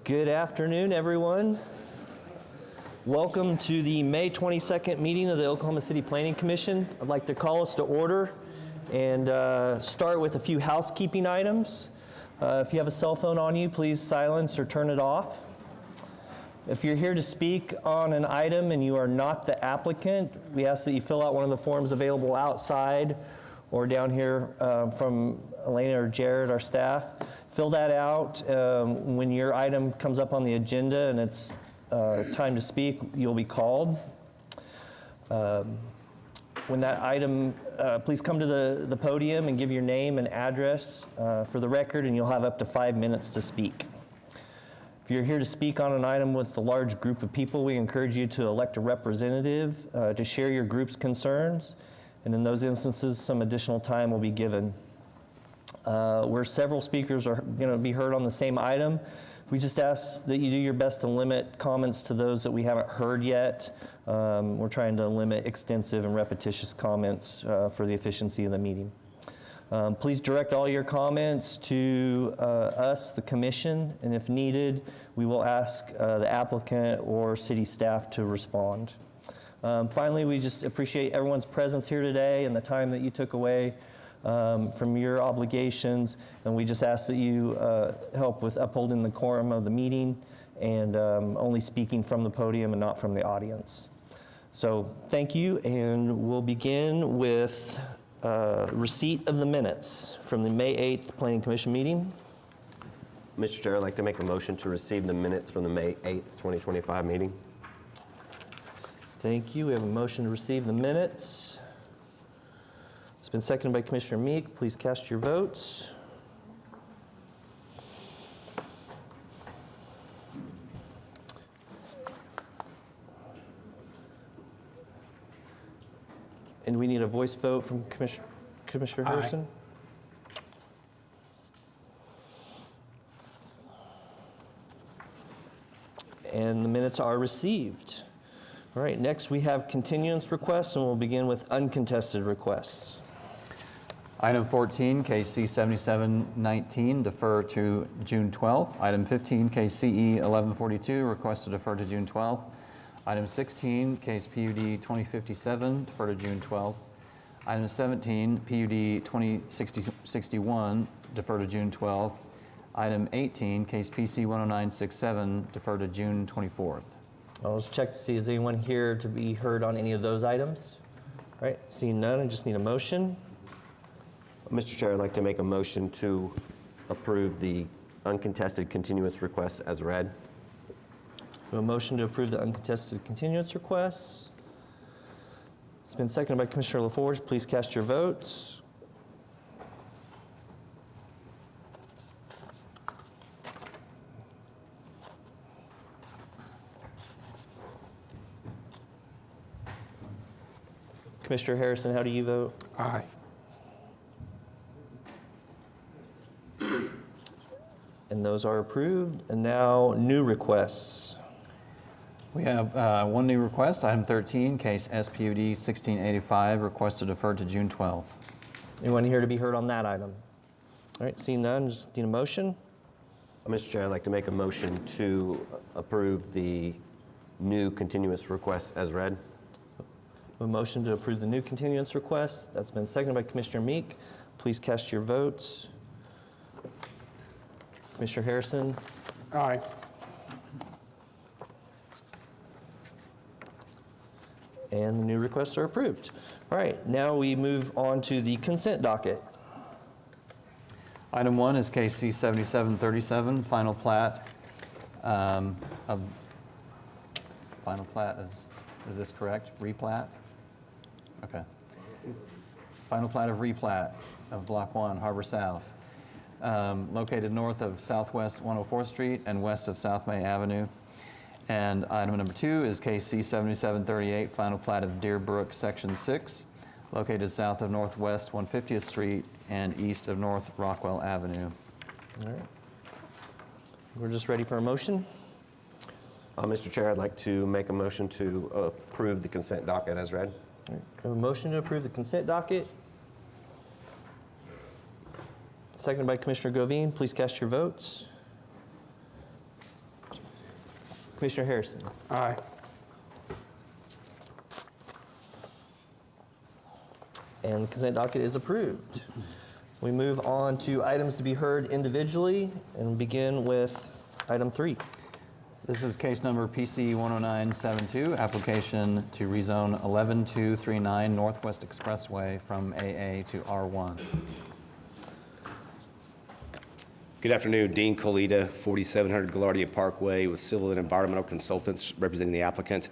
Good afternoon, everyone. Welcome to the May 22nd meeting of the Oklahoma City Planning Commission. I'd like to call us to order and start with a few housekeeping items. If you have a cell phone on you, please silence or turn it off. If you're here to speak on an item and you are not the applicant, we ask that you fill out one of the forms available outside or down here from Elena or Jared, our staff. Fill that out. When your item comes up on the agenda and it's time to speak, you'll be called. When that item, please come to the podium and give your name and address for the record, and you'll have up to 5 minutes to speak. If you're here to speak on an item with a large group of people, we encourage you to elect a representative to share your group's concerns, and in those instances, some additional time will be given. Where several speakers are going to be heard on the same item, we just ask that you do your best to limit comments to those that we haven't heard yet. We're trying to limit extensive and repetitious comments for the efficiency of the meeting. Please direct all your comments to us, the commission, and if needed, we will ask the applicant or city staff to respond. Finally, we just appreciate everyone's presence here today and the time that you took away from your obligations, and we just ask that you help with upholding the quorum of the meeting and only speaking from the podium and not from the audience. So thank you, and we'll begin with receipt of the minutes from the May 8th Planning Commission meeting. Mr. Chair, I'd like to make a motion to receive the minutes from the May 8th, 2025 meeting. Thank you. We have a motion to receive the minutes. It's been seconded by Commissioner Meek. Please cast your votes. And we need a voice vote from Commissioner Harrison. And the minutes are received. All right, next we have continuance requests, and we'll begin with uncontested requests. Item 14, KC 7719, defer to June 12th. Item 15, KCE 1142, request to defer to June 12th. Item 16, case PUD 2057, defer to June 12th. Item 17, PUD 2061, defer to June 12th. Item 18, case PC 10967, defer to June 24th. I'll just check to see, is anyone here to be heard on any of those items? All right, seeing none, I just need a motion. Mr. Chair, I'd like to make a motion to approve the uncontested continuance request as read. We have a motion to approve the uncontested continuance requests. It's been seconded by Commissioner LaForge. Please cast your votes. Commissioner Harrison, how do you vote? Aye. And those are approved. And now new requests. We have one new request, item 13, case SPUD 1685, request to defer to June 12th. Anyone here to be heard on that item? All right, seeing none, just need a motion. Mr. Chair, I'd like to make a motion to approve the new continuance request as read. A motion to approve the new continuance request. That's been seconded by Commissioner Meek. Please cast your votes. Commissioner Harrison. Aye. And the new requests are approved. All right, now we move on to the consent docket. Item 1 is case C 7737, final plat final plat is this correct? Replat? Okay. Final plat of replat of Block 1, Harbor South, located north of Southwest 104th Street and west of South May Avenue. And item number 2 is case C 7738, final plat of Deer Brook, Section 6, located south of Northwest 150th Street and east of North Rockwell Avenue. All right. We're just ready for a motion. Mr. Chair, I'd like to make a motion to approve the consent docket as read. All right. We have a motion to approve the consent docket. Seconded by Commissioner Govine. Please cast your votes. Commissioner Harrison. Aye. And the consent docket is approved. We move on to items to be heard individually and begin with item 3. This is case number PC 10972, application to rezone 11239 Northwest Expressway from AA to R1. Good afternoon, Dean Colita, 4700 Gaillardia Parkway with Civil and Environmental Consultants representing the applicant.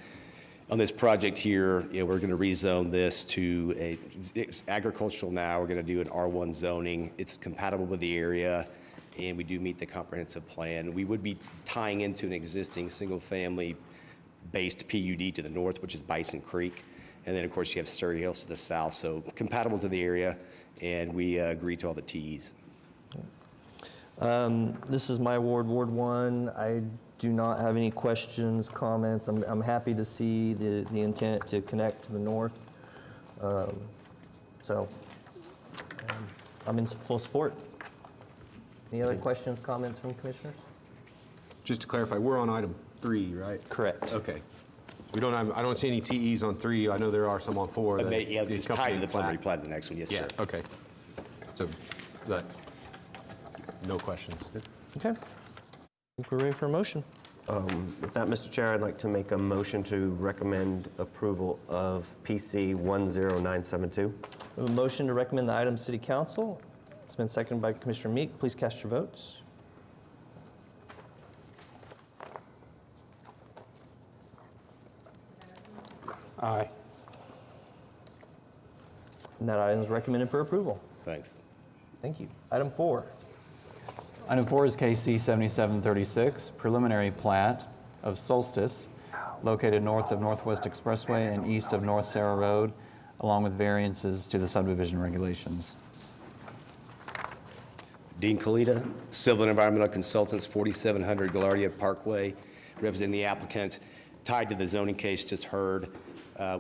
On this project here, we're going to rezone this to it's agricultural now. We're going to do an R1 zoning. It's compatible with the area, and we do meet the comprehensive plan. We would be tying into an existing single-family based PUD to the north, which is Bison Creek. And then, of course, you have Surrey Hills to the south, so compatible to the area, and we agree to all the TEs. This is my ward, Ward 1. I do not have any questions, comments. I'm happy to see the intent to connect to the north. I'm in full support. Any other questions, comments from commissioners? Just to clarify, we're on item 3, right? Correct. Okay. We don't have, I don't see any TEs on 3. I know there are some on 4. Yeah, the it's tied to accompanying the preliminary plat. plat, the next one, yes, Yeah, sir. okay. So, but, no questions. Okay. I think we're ready for a motion. With that, Mr. Chair, I'd like to make a motion to recommend approval of PC 10972. We have a motion to recommend the item to City Council. It's been seconded by Commissioner Meek. Please cast your votes. Aye. And that item is recommended for approval. Thanks. Thank you. Item 4. Item 4 is KC 7736, preliminary plat of Solstice, located north of Northwest Expressway and east of North Sarah Road, along with variances to the subdivision regulations. Dean Colita, Civil and Environmental Consultants, 4700 Gaillardia Parkway, representing the applicant. Tied to the zoning case just heard,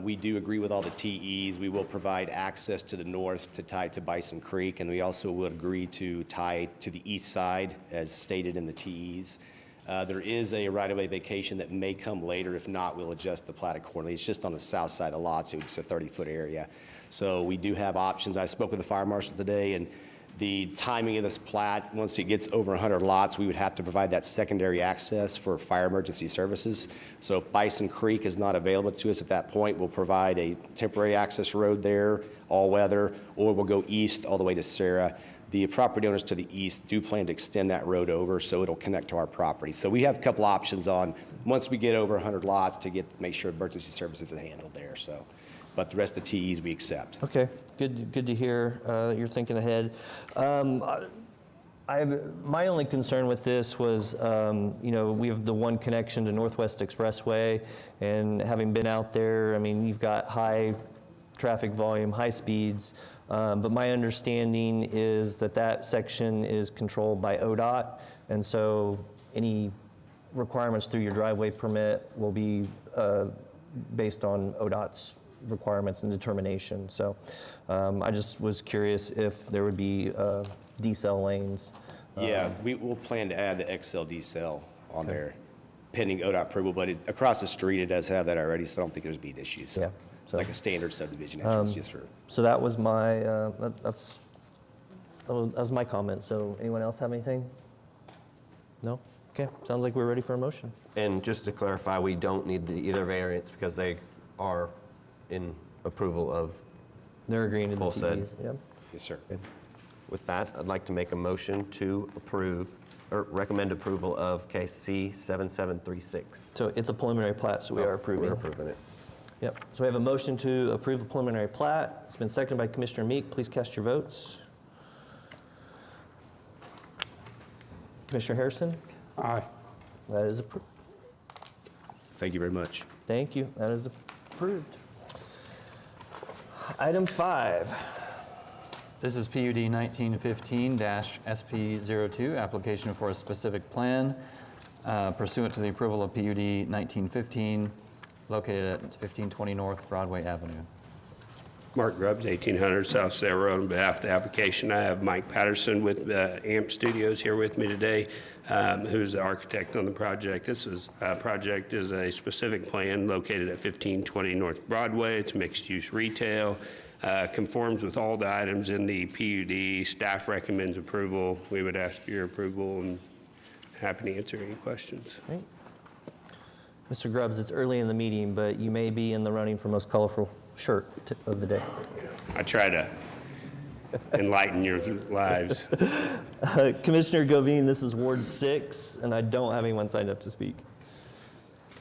we do agree with all the TEs. We will provide access to the north to tie to Bison Creek, and we also will agree to tie to the east side as stated in the TEs. There is a right-of-way vacation that may come later. If not, we'll adjust the plat accordingly. It's just on the south side of the lot, so it's a 30-foot area. So we do have options. I spoke with the fire marshal today, and the timing of this plat, once it gets over 100 lots, we would have to provide that secondary access for fire emergency services. So if Bison Creek is not available to us at that point, we'll provide a temporary access road there, all weather, or we'll go east all the way to Sarah. The property owners to the east do plan to extend that road over, so it'll connect to our property. So we have a couple options on, once we get over 100 lots, to make sure emergency services are handled there. So, but the rest of the TEs we accept. Okay, good to hear you're thinking ahead. My only concern with this was, we have the one connection to Northwest Expressway, and having been out there, I mean, you've got high traffic volume, high speeds, but my understanding is that section is controlled by ODOT, and so any requirements through your driveway permit will be based on ODOT's requirements and determination. So I just was curious if there would be decel lanes. Yeah, we'll plan to add the XL decel on there, pending ODOT approval, but across the street, it does have that already, so I don't think there's be an issue. So, Yeah, so- like a standard subdivision entrance, just for. So that was my that was my comment. So anyone else have anything? No? Okay, sounds like we're ready for a motion. And just to clarify, we don't need either variance because they are in approval of. They're agreeing to the Full said. TDs. Yep. Yes, sir. With that, I'd like to make a motion to approve, or recommend approval of case C7736. So it's a preliminary plat, so we are approving. We're approving it. Yep. So we have a motion to approve the preliminary plat. It's been seconded by Commissioner Meek. Please cast your votes. Commissioner Harrison? Aye. That is approved. Thank you very much. Thank you. That is approved. Item 5. This is PUD 1915-SP02, application for a specific plan pursuant to the approval of PUD 1915, located at 1520 North Broadway Avenue. Mark Grubbs, 1800 South Sarah Road. On behalf of the application, I have Mike Patterson with AMP Studios here with me today, who's the architect on the project. This project is a specific plan located at 1520 North Broadway. It's mixed-use retail, conforms with all the items in the PUD. Staff recommends approval. We would ask for your approval and happy to answer any questions. Great. Mr. Grubbs, it's early in the meeting, but you may be in the running for most colorful shirt of the day. I try to enlighten your lives. Commissioner Govine, this is Ward 6, and I don't have anyone signed up to speak.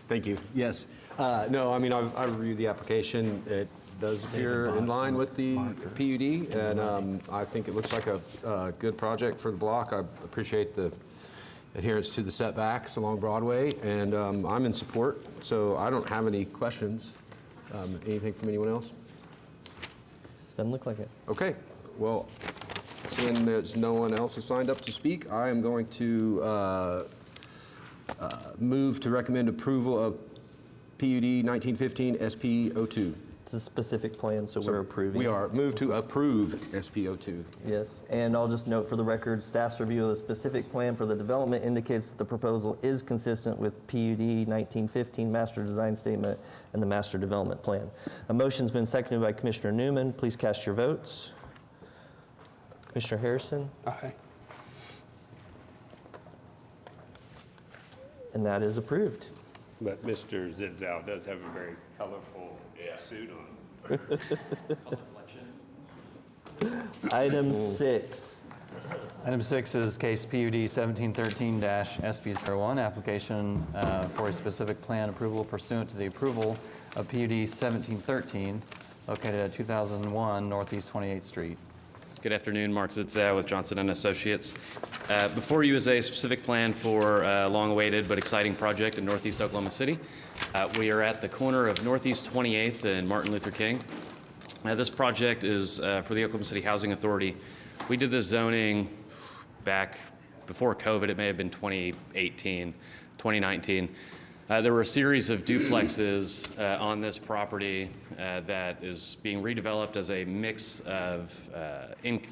Thank you. Yes. No, I mean, I've reviewed the application. It does appear in line with the PUD, and I think it looks like a good project for the block. I appreciate the adherence to the setbacks along Broadway, and I'm in support, so I don't have any questions. Anything from anyone else? Doesn't look like it. Okay, well, seeing there's no one else who signed up to speak, I am going to move to recommend approval of PUD 1915 SP02. It's a specific plan, so we're approving. We are. Move to approve SP02. Yes, and I'll just note for the record, staff's review of the specific plan for the development indicates that the proposal is consistent with PUD 1915 Master Design Statement and the Master Development Plan. A motion's been seconded by Commissioner Newman. Please cast your votes. Commissioner Harrison? Aye. And that is approved. But Mr. Zizal does have a very colorful suit on. Item 6. Item 6 is case PUD 1713-SP01, application for a specific plan approval pursuant to the approval of PUD 1713, located at 2001 Northeast 28th Street. Good afternoon, Mark Zitzow with Johnson & Associates. Before you is a specific plan for a long-awaited but exciting project in Northeast Oklahoma City. We are at the corner of Northeast 28th and Martin Luther King. This project is for the Oklahoma City Housing Authority. We did this zoning back before COVID. It may have been 2018, 2019. There were a series of duplexes on this property that is being redeveloped as a mix of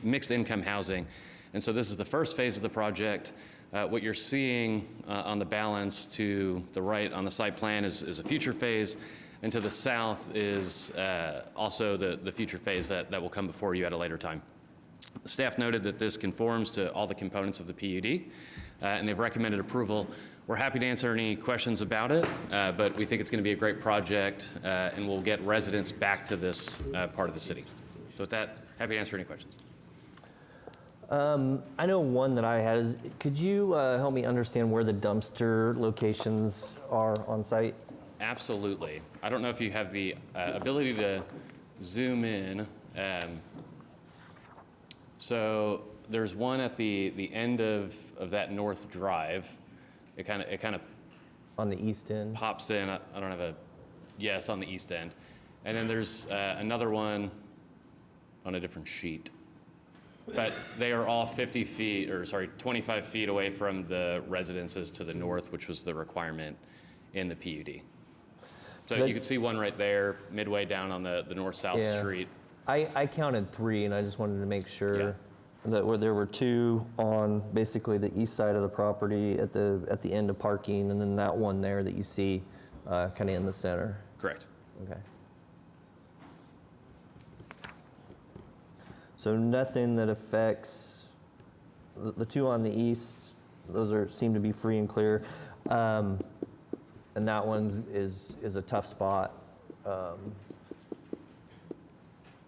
mixed income housing. And so this is the first phase of the project. What you're seeing on the balance to the right on the site plan is a future phase, and to the south is also the future phase that will come before you at a later time. Staff noted that this conforms to all the components of the PUD, and they've recommended approval. We're happy to answer any questions about it, but we think it's going to be a great project, and we'll get residents back to this part of the city. So with that, happy to answer any questions. I know one that I had is, could you help me understand where the dumpster locations are on site? Absolutely. I don't know if you have the ability to zoom in. So there's one at the end of that north drive. It kind of On the east end? pops in. I don't have yes, on the east end. And then there's another one on a different sheet. But they are all 25 feet away from the residences to the north, which was the requirement in the PUD. So you can see one right there, midway down on the north-south street. I counted 3, and I just wanted to make sure Yeah. that there were 2 on basically the east side of the property at the end of parking, and then that one there that you see kind of in the center. Correct. Okay. So nothing that affects the 2 on the east. Those seem to be free and clear, and that one is a tough spot.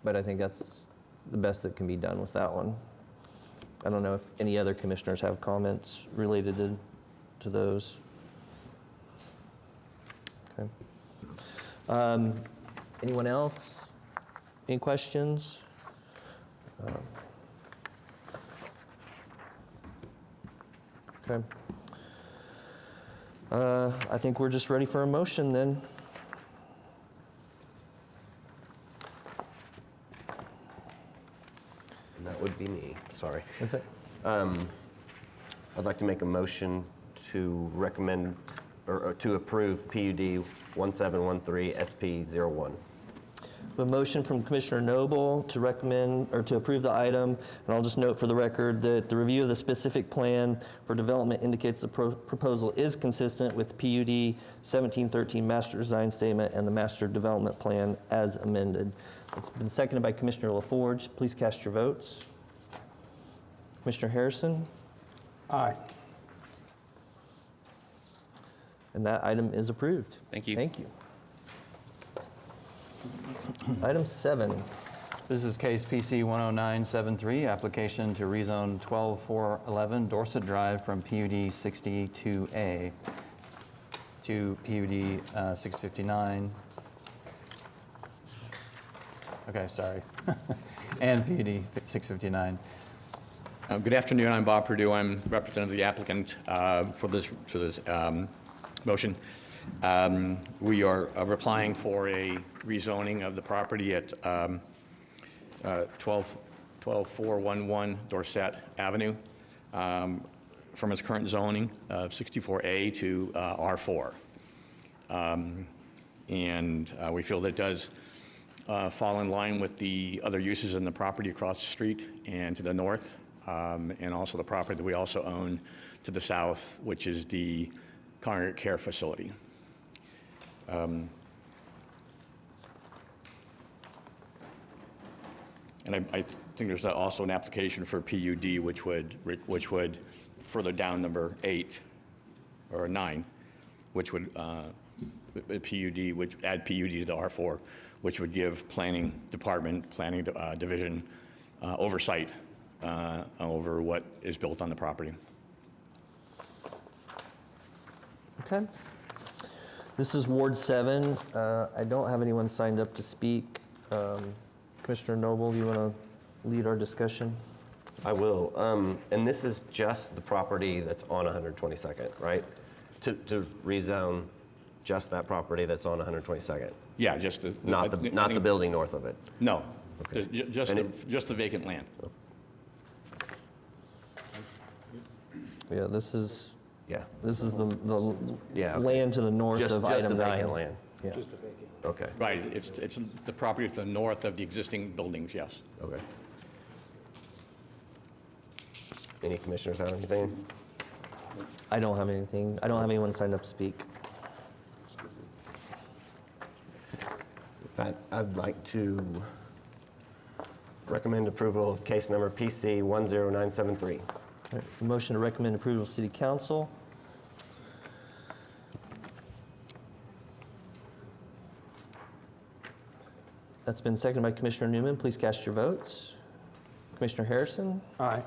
But I think that's the best that can be done with that one. I don't know if any other commissioners have comments related to those. Okay. Anyone else? Any questions? Okay. I think we're just ready for a motion then. And that would be me, sorry. That's it. I'd like to make a motion to recommend, or to approve PUD 1713 SP01. A motion from Commissioner Noble to recommend, or to approve the item, and I'll just note for the record that the review of the specific plan for development indicates the proposal is consistent with PUD 1713 Master Design Statement and the Master Development Plan as amended. It's been seconded by Commissioner LaForge. Please cast your votes. Commissioner Harrison? Aye. And that item is approved. Thank you. Thank you. Item 7. This is case PC 10973, application to rezone 12411 Dorset Drive from PUD 62A to PUD 659. Okay, sorry. And PUD 659. Good afternoon, I'm Bob Perdue. I'm representative of the applicant for this motion. We are applying for a rezoning of the property at 12411 Dorset Avenue from its current zoning of 64A to R4. And we feel that it does fall in line with the other uses in the property across the street and to the north, and also the property that we also own to the south, which is the congregate care facility. And I think there's also an application for PUD, which would further down number 8 or 9, which would PUD, which add PUD to the R4, which would give planning department, planning division oversight over what is built on the property. Okay. This is Ward 7. I don't have anyone signed up to speak. Commissioner Noble, do you want to lead our discussion? I will. And this is just the property that's on 122nd, right? To rezone just that property that's on 122nd, Yeah, just the... not the building north of it. No, Okay. just And just the vacant land. Yeah, this is Yeah. the Yeah, okay. land to the north Just of the item 9. vacant land. Yeah. Okay. Right, it's the property to the north of the existing buildings, yes. Okay. Any commissioners have anything? I don't have anything. I don't have anyone signed up to speak. With that, I'd like to recommend approval of case number PC 10973. All right, a motion to recommend approval to City Council. That's been seconded by Commissioner Newman. Please cast your votes. Commissioner Harrison? Aye.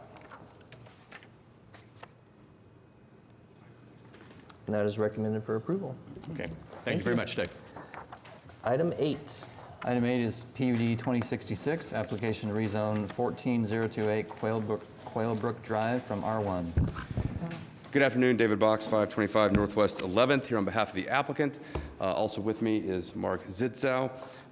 And that is recommended for approval. Okay, thank you very much, Dick. Item 8. Item 8 is PUD 2066, application to rezone 14028 Quailbrook Drive from R1. Good afternoon, David Box, 525 Northwest 11th, here on behalf of the applicant. Also with me is Mark Zitzow.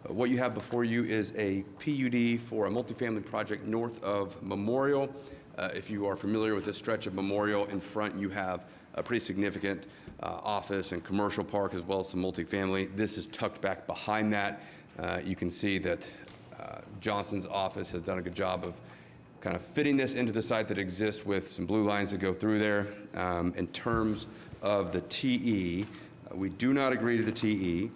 What you have before you is a PUD for a multifamily project north of Memorial. If you are familiar with this stretch of Memorial, in front you have a pretty significant office and commercial park as well as some multifamily. This is tucked back behind that. You can see that Johnson's office has done a good job of kind of fitting this into the site that exists with some blue lines that go through there. In terms of the TE, we do not agree to the TE.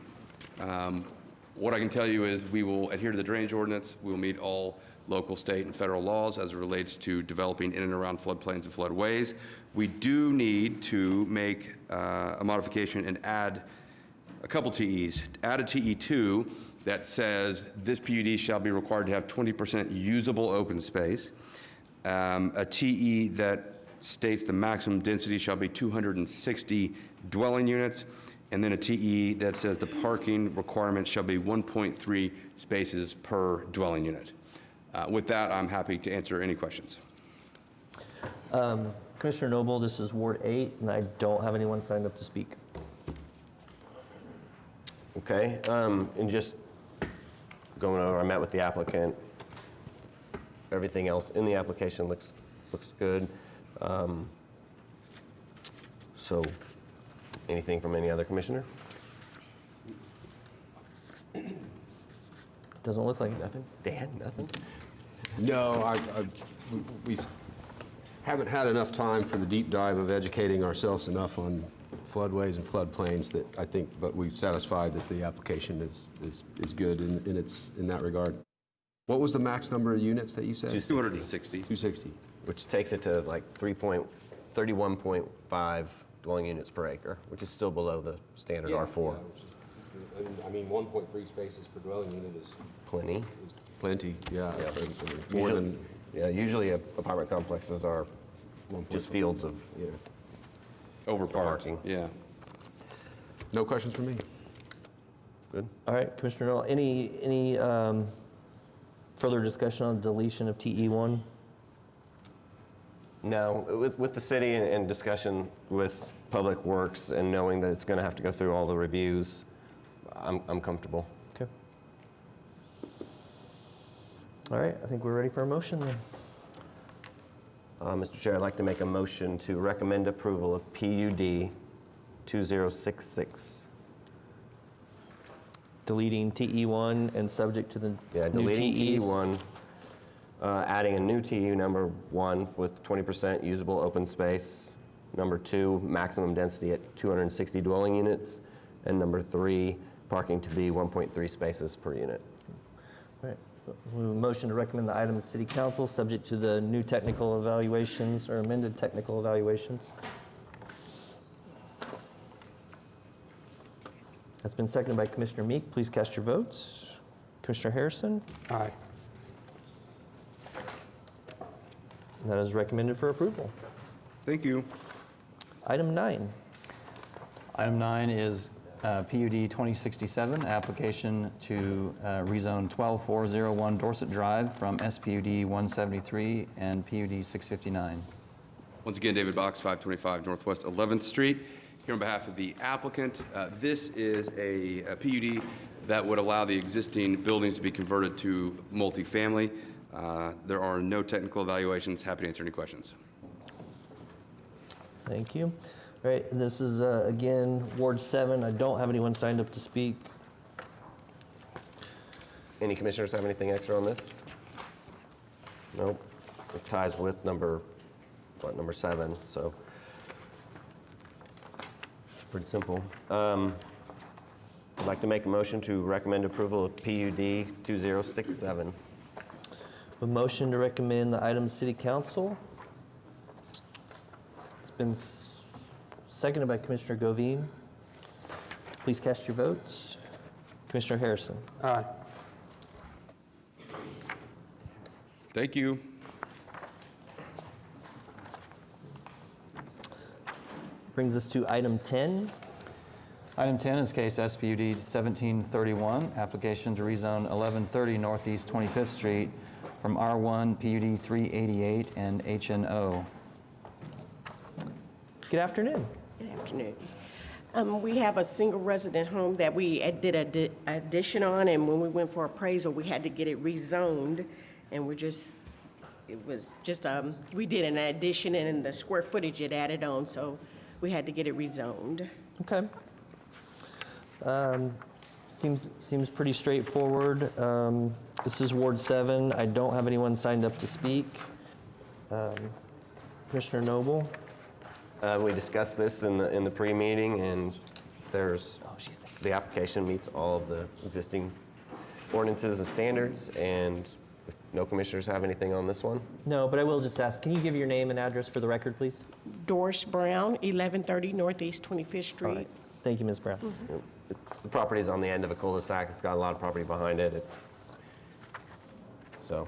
What I can tell you is we will adhere to the drainage ordinance. We will meet all local, state, and federal laws as it relates to developing in and around floodplains and floodways. We do need to make a modification and add a couple TEs. Add a TE2 that says this PUD shall be required to have 20% usable open space. A TE that states the maximum density shall be 260 dwelling units. And then a TE that says the parking requirement shall be 1.3 spaces per dwelling unit. With that, I'm happy to answer any questions. Commissioner Noble, this is Ward 8, and I don't have anyone signed up to speak. Okay, and just going over, I met with the applicant. Everything else in the application looks good. So, anything from any other commissioner? Doesn't look like it. Nothing? Dan, nothing? No, we haven't had enough time for the deep dive of educating ourselves enough on floodways and floodplains that I think, but we've satisfied that the application is good in that regard. What was the max number of units that you said? 260. 260. Which takes it to like 31.5 dwelling units per acre, which is still below the standard R4. I mean, 1.3 spaces per dwelling unit is Plenty. plenty, yeah. Yeah. More Usually, than, yeah, usually apartment complexes are just fields of, yeah. Overparked, Parking. yeah. No questions from me? good. All right, Commissioner Knoll, any further discussion on deletion of TE1? No, with the city and discussion with Public Works and knowing that it's going to have to go through all the reviews, I'm comfortable. Okay. All right, I think we're ready for a motion then. Mr. Chair, I'd like to make a motion to recommend approval of PUD 2066. Deleting TE1 and subject to the Yeah, new deleting TEs. TE1, adding a new TU number 1 with 20% usable open space. Number 2, maximum density at 260 dwelling units. And number 3, parking to be 1.3 spaces per unit. All right. We have a motion to recommend the item to City Council, subject to the new technical evaluations or amended technical evaluations. That's been seconded by Commissioner Meek. Please cast your votes. Commissioner Harrison? Aye. That is recommended for approval. Thank you. Item 9. Item 9 is PUD 2067, application to rezone 12401 Dorset Drive from SPUD 173 and PUD 659. Once again, David Box, 525 Northwest 11th Street. Here on behalf of the applicant, this is a PUD that would allow the existing buildings to be converted to multifamily. There are no technical evaluations. Happy to answer any questions. Thank you. All right, this is, again, Ward 7. I don't have anyone signed up to speak. Any commissioners have anything extra on this? Nope. It ties with number 7, so pretty simple. I'd like to make a motion to recommend approval of PUD 2067. A motion to recommend the item to City Council. It's been seconded by Commissioner Govine. Please cast your votes. Commissioner Harrison? Aye. Thank you. Brings us to item 10. Item 10 is case SPUD 1731, application to rezone 1130 Northeast 25th Street from R1 PUD 388 and HNO. Good afternoon. Good afternoon. We have a single resident home that we did an addition on, and when we went for appraisal, we had to get it rezoned, and we did an addition, and the square footage it added on, so we had to get it rezoned. Okay. Seems pretty straightforward. This is Ward 7. I don't have anyone signed up to speak. Commissioner Noble? We discussed this in the pre-meeting, and the application meets all of the existing ordinances and standards, and if no commissioners have anything on this one? No, but I will just ask, can you give your name and address for the record, please? Doris Brown, 1130 Northeast 25th All Street. right. Thank you, Ms. Brown. The property is on the end of a cul-de-sac. It's got a lot of property behind it. So,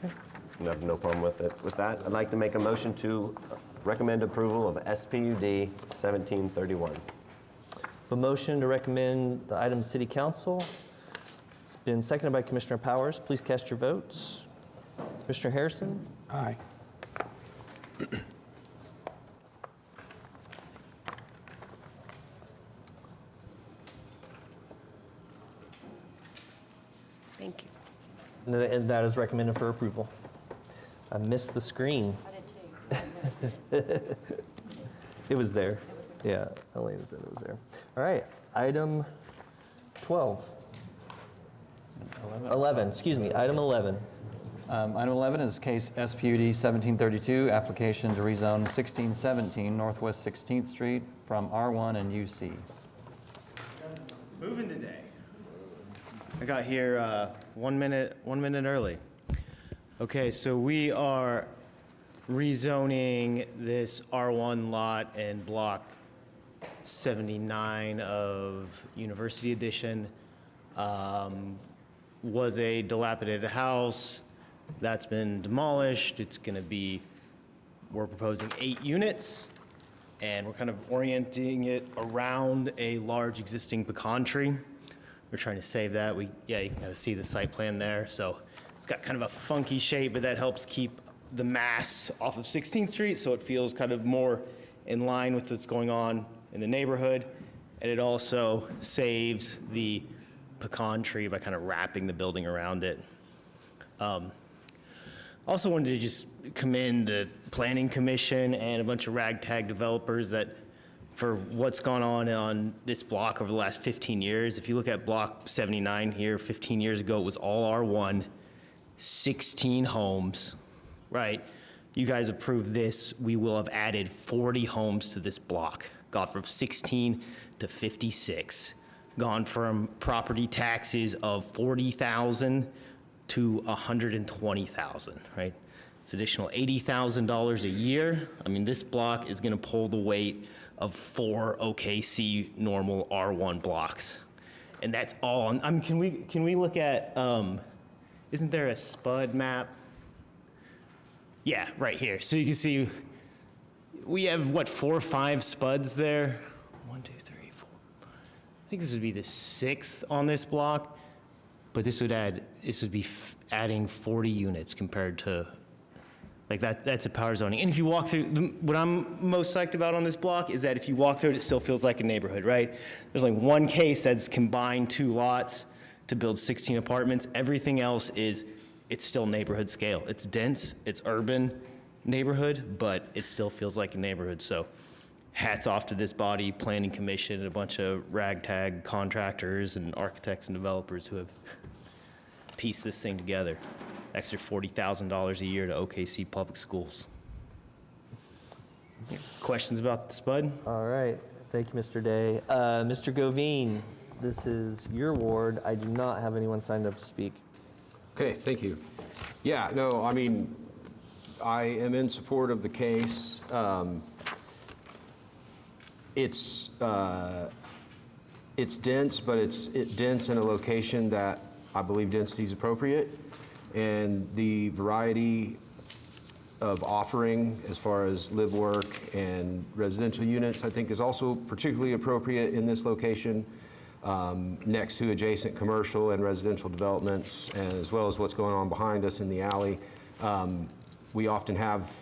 I have no problem with it. With that, I'd like to make a motion to recommend approval of SPUD 1731. A motion to recommend the item to City Council. It's been seconded by Commissioner Powers. Please cast your votes. Commissioner Harrison? Aye. Thank you. And that is recommended for approval. I missed the screen. I did too. It was there. Yeah, Elena said it was there. All right, item 12. 11, excuse me, item 11. Item 11 is case SPUD 1732, application to rezone 1617 Northwest 16th Street from R1 and UC. Moving today. I got here 1 minute early. Okay, so we are rezoning this R1 lot in block 79 of University Edition. Was a dilapidated house that's been demolished. It's gonna be, we're proposing 8 units, and we're kind of orienting it around a large existing pecan tree. We're trying to save that. Yeah, you can kind of see the site plan there. So it's got kind of a funky shape, but that helps keep the mass off of 16th Street, so it feels kind of more in line with what's going on in the neighborhood. And it also saves the pecan tree by kind of wrapping the building around it. Also wanted to just commend the Planning Commission and a bunch of ragtag developers that for what's gone on this block over the last 15 years. If you look at block 79 here, 15 years ago, it was all R1, 16 homes, right? You guys approved this, we will have added 40 homes to this block. Got from 16 to 56. Gone from property taxes of 40,000 to 120,000, right? It's additional $80,000 a year. I mean, this block is gonna pull the weight of 4 OKC normal R1 blocks. And that's all, I mean, can we look at, isn't there a SPUD map? Yeah, right here. So you can see, we have, what, 4 or 5 SPUDs there? 1, 2, 3, 4. I think this would be the 6th on this block, but this would be adding 40 units compared to, like that's a power zoning. And if you walk through, what I'm most psyched about on this block is that if you walk through it, it still feels like a neighborhood, right? There's like one case that's combined 2 lots to build 16 apartments. Everything else it's still neighborhood scale. It's dense, it's urban neighborhood, but it still feels like a neighborhood. So hats off to this body, Planning Commission, and a bunch of ragtag contractors and architects and developers who have pieced this thing together. Extra $40,000 a year to OKC Public Schools. Questions about the SPUD? All right, thank you, Mr. Day. Mr. Govine, this is your ward. I do not have anyone signed up to speak. Okay, thank you. Yeah, no, I mean, I am in support of the case. It's dense, but it's dense in a location that I believe density is appropriate. And the variety of offering as far as live, work, and residential units, I think is also particularly appropriate in this location, next to adjacent commercial and residential developments, and as well as what's going on behind us in the alley. We often have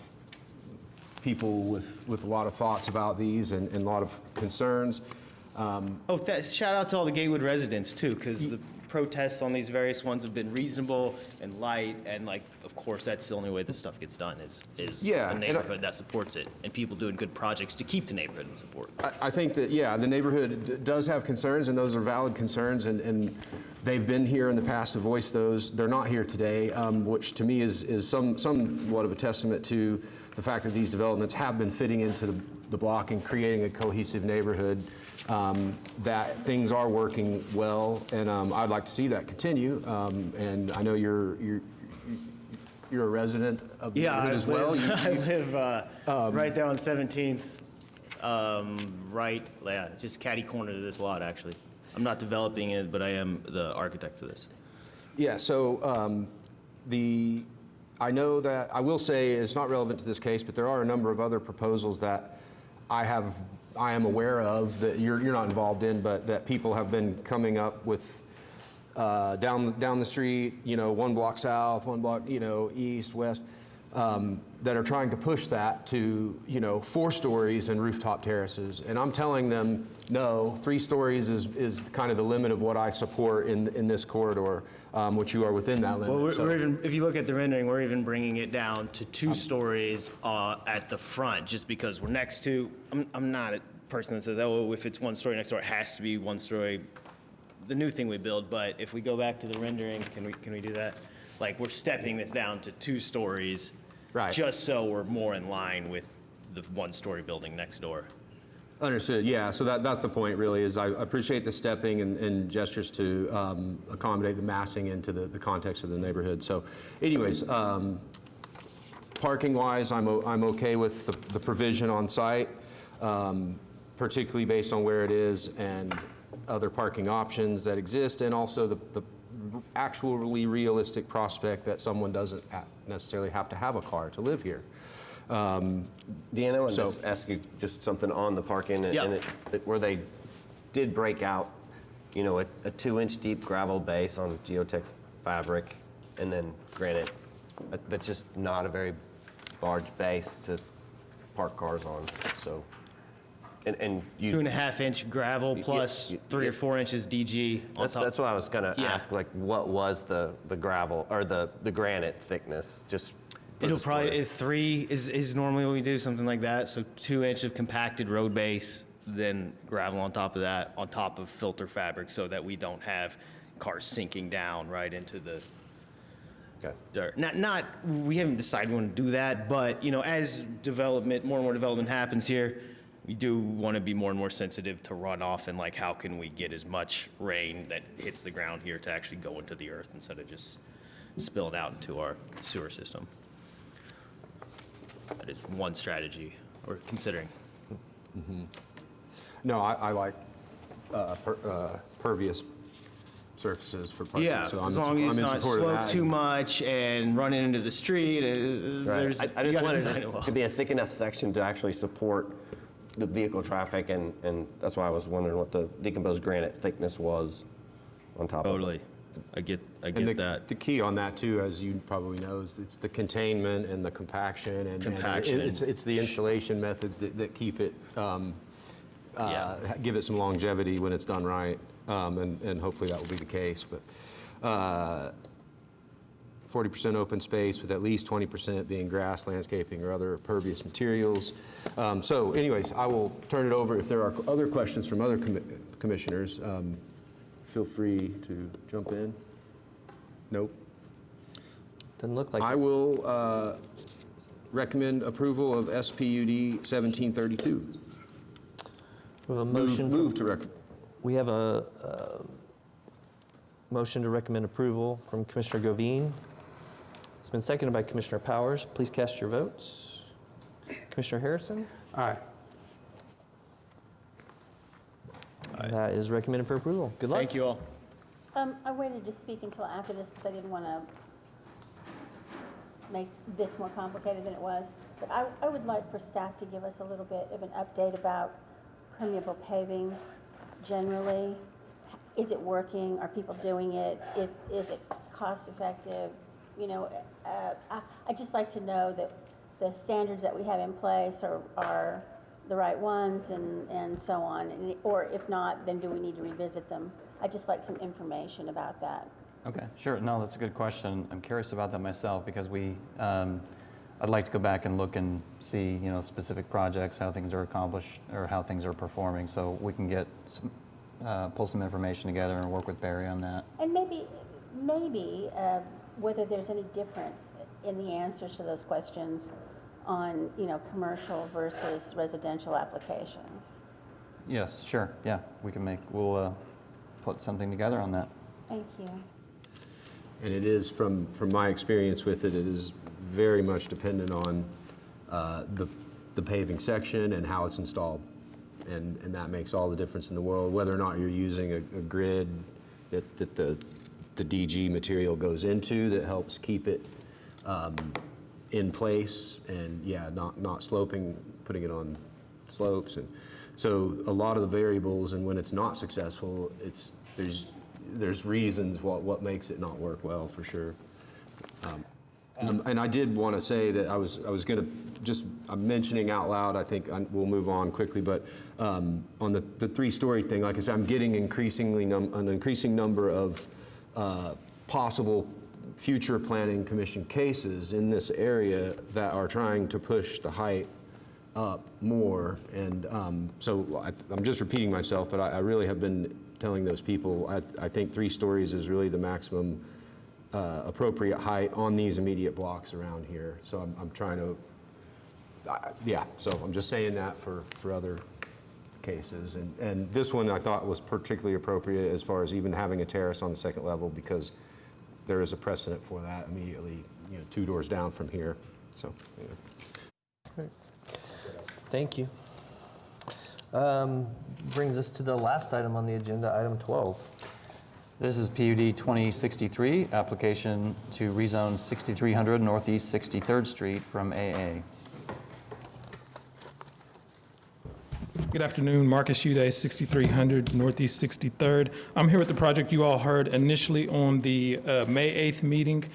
people with a lot of thoughts about these and a lot of concerns. Shout out to all the Gatewood residents too, because the protests on these various ones have been reasonable and light, and like, of course, that's the only way this stuff gets done is Yeah, a and neighborhood that supports it, and people doing good projects to keep the neighborhood in support. I think that, yeah, the neighborhood does have concerns, and those are valid concerns, and they've been here in the past to voice those. They're not here today, which to me is somewhat of a testament to the fact that these developments have been fitting into the block and creating a cohesive neighborhood, that things are working well, and I'd like to see that continue. And I know you're a resident of the neighborhood as well. I live right there on 17th, just catty corner to this lot, actually. I'm not developing it, but I am the architect for this. Yeah, so I know that, I will say it's not relevant to this case, but there are a number of other proposals that I am aware of that you're not involved in, but that people have been coming up with down the street, one block south, one block, east, west, that are trying to push that to, 4 stories and rooftop terraces. And I'm telling them, no, 3 stories is kind of the limit of what I support in this corridor, which you are within that limit. Well, So- we're even, if you look at the rendering, we're even bringing it down to 2 stories at the front, just because we're next to, I'm not a person that says, oh, if it's 1 story next door, it has to be 1 story the new thing we build, but if we go back to the rendering, can we do that? Like, we're stepping this down to 2 stories. Right. Just so we're more in line with the 1-story building next door. Understood, yeah, so that's the point really, is I appreciate the stepping and gestures to accommodate the massing into the context of the neighborhood. So anyways, parking-wise, I'm okay with the provision on site, particularly based on where it is and other parking options that exist, and also the actually realistic prospect that someone doesn't necessarily have to have a car to live here. Deanna, I want to just ask you just something on the parking, and where they did break out, you know, a 2-inch deep gravel base on geotex fabric and then granite. That's just not a very large base to park cars on, so. And you. 2.5-inch gravel plus 3 or 4 inches DG on top. That's what I was gonna Yeah. ask, like, what was the gravel, or the granite thickness, just for It'll the probably, square? 3 is normally what we do, something like that. So 2 inch of compacted road base, then gravel on top of that, on top of filter fabric, so that we don't have cars sinking down right into the Okay. dirt. We haven't decided we want to do that, but, you know, as development, more and more development happens here, we do want to be more and more sensitive to runoff and like how can we get as much rain that hits the ground here to actually go into the earth instead of just spilling out into our sewer system. That is one strategy we're considering. No, I like pervious surfaces for parking. Yeah, so as long as it's in not support of sloped that. too much and running into the street, there's, I you just gotta wanted design it well. to be a thick enough section to actually support the vehicle traffic, and that's why I was wondering what the decomposed granite thickness was on top of it. Totally. I get And that. the key on that too, as you probably know, is it's the containment and the compaction, and Compaction. it's the installation methods that keep it, give it some longevity when it's done right, and hopefully that will be the case. But 40% open space with at least 20% being grass, landscaping, or other pervious materials. So anyways, I will turn it over. If there are other questions from other commissioners, feel free to jump in. Nope. Doesn't look like I will recommend approval of SPUD 1732. we have a motion. Move to recommend. We have a motion to recommend approval from Commissioner Govine. It's been seconded by Commissioner Powers. Please cast your votes. Commissioner Harrison? Aye. That is recommended for approval. Good luck. Thank you all. I waited to speak until after this because I didn't want to make this more complicated than it was. But I would like for staff to give us a little bit of an update about permeable paving generally. Is it working? Are people doing it? Is it cost effective? You know, I'd just like to know that the standards that we have in place are the right ones and so on. Or if not, then do we need to revisit them? I'd just like some information about that. Okay, sure. No, that's a good question. I'm curious about that myself because I'd like to go back and look and see, you know, specific projects, how things are accomplished or how things are performing, so we can get some, pull some information together and work with Barry on that. And maybe whether there's any difference in the answers to those questions on, you know, commercial versus residential applications. Yes, sure. Yeah, we'll put something together on that. Thank you. And it is, from my experience with it, it is very much dependent on the paving section and how it's installed. And that makes all the difference in the world, whether or not you're using a grid that the DG material goes into that helps keep it in place, and yeah, not sloping, putting it on slopes. And so a lot of the variables, and when it's not successful, there's reasons what makes it not work well, for sure. And I did want to say that I was going to I'm mentioning out loud, I think we'll move on quickly, but on the 3-story thing, like I said, I'm getting an increasing number of possible future planning commission cases in this area that are trying to push the height up more. And so I'm just repeating myself, but I really have been telling those people, I think 3 stories is really the maximum appropriate height on these immediate blocks around here. So I'm trying to, yeah, so I'm just saying that for other cases. And this one I thought was particularly appropriate as far as even having a terrace on the second level, because there is a precedent for that immediately, 2 doors down from here. So, Thank you. Brings us to the last item on the agenda, item 12. This is PUD 2063, application to rezone 6300 Northeast 63rd Street from AA. Good afternoon, Marcus Uday, 6300 Northeast 63rd. I'm here with the project you all heard initially on the May 8th meeting.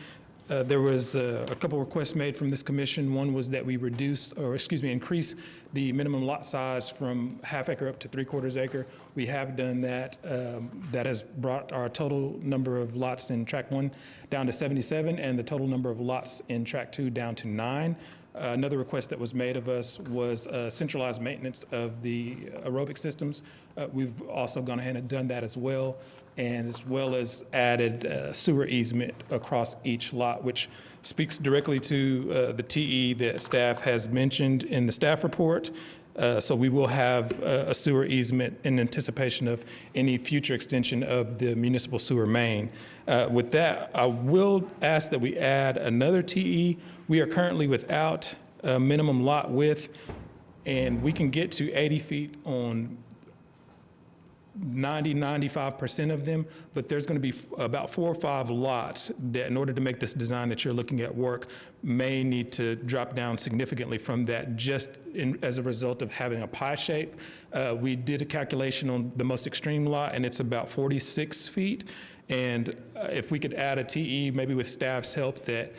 There was a couple requests made from this commission. One was that we increase the minimum lot size from ½ acre up to ¾ acre. We have done that. That has brought our total number of lots in tract 1 down to 77, and the total number of lots in tract 2 down to 9. Another request that was made of us was centralized maintenance of the aerobic systems. We've also gone ahead and done that as well, and as well as added sewer easement across each lot, which speaks directly to the TE that staff has mentioned in the staff report. So we will have a sewer easement in anticipation of any future extension of the municipal sewer main. With that, I will ask that we add another TE. We are currently without a minimum lot width, and we can get to 80 feet on 95% of them, but there's going to be about 4 or 5 lots that, in order to make this design that you're looking at work, may need to drop down significantly from that as a result of having a pie shape. We did a calculation on the most extreme lot, and it's about 46 feet. And if we could add a TE, maybe with staff's help, that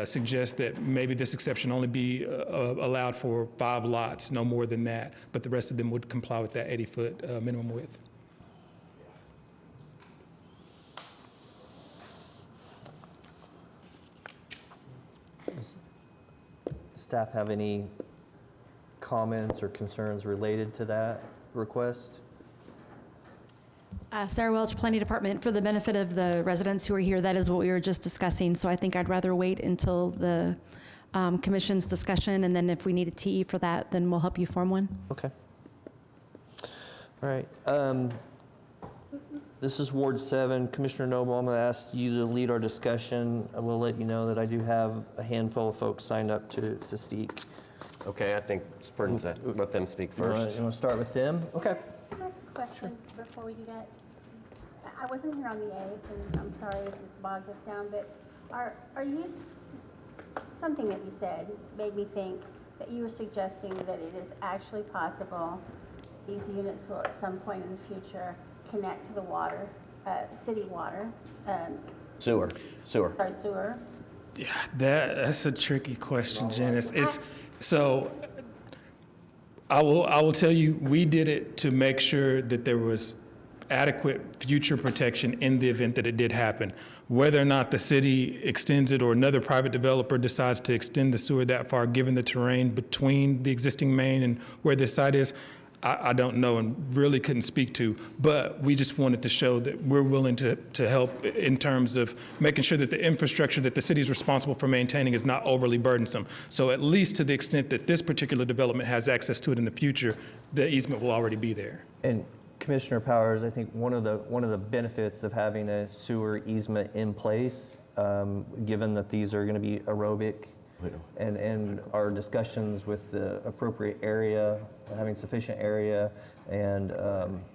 suggests that maybe this exception only be allowed for 5 lots, no more than that, but the rest of them would comply with that 80-foot minimum width. Does staff have any comments or concerns related to that request? Sarah Welch, Planning Department. For the benefit of the residents who are here, that is what we were just discussing, so I think I'd rather wait until the commission's discussion, and then if we need a TE for that, then we'll help you form one. Okay. All right. This is Ward 7. Commissioner Noble, I'm going to ask you to lead our discussion. I will let you know that I do have a handful of folks signed up to speak. Okay, I think it's prudent to let them speak You want first. to start with them? Okay. Can I ask a question before we do that? I wasn't here on the 8th, and I'm sorry if this bogged us down, but are you, something that you said made me think that you were suggesting that it is actually possible these units will at some point in the future connect to the water, city water? Sewer. Sorry, sewer? Yeah, that's a tricky question, Janice. So I will tell you, we did it to make sure that there was adequate future protection in the event that it did happen. Whether or not the city extends it or another private developer decides to extend the sewer that far, given the terrain between the existing main and where this site is, I don't know and really couldn't speak to, but we just wanted to show that we're willing to help in terms of making sure that the infrastructure that the city is responsible for maintaining is not overly burdensome. So at least to the extent that this particular development has access to it in the future, the easement will already be there. And Commissioner Powers, I think one of the benefits of having a sewer easement in place, given that these are going to be aerobic, and our discussions with the appropriate area, having sufficient area, and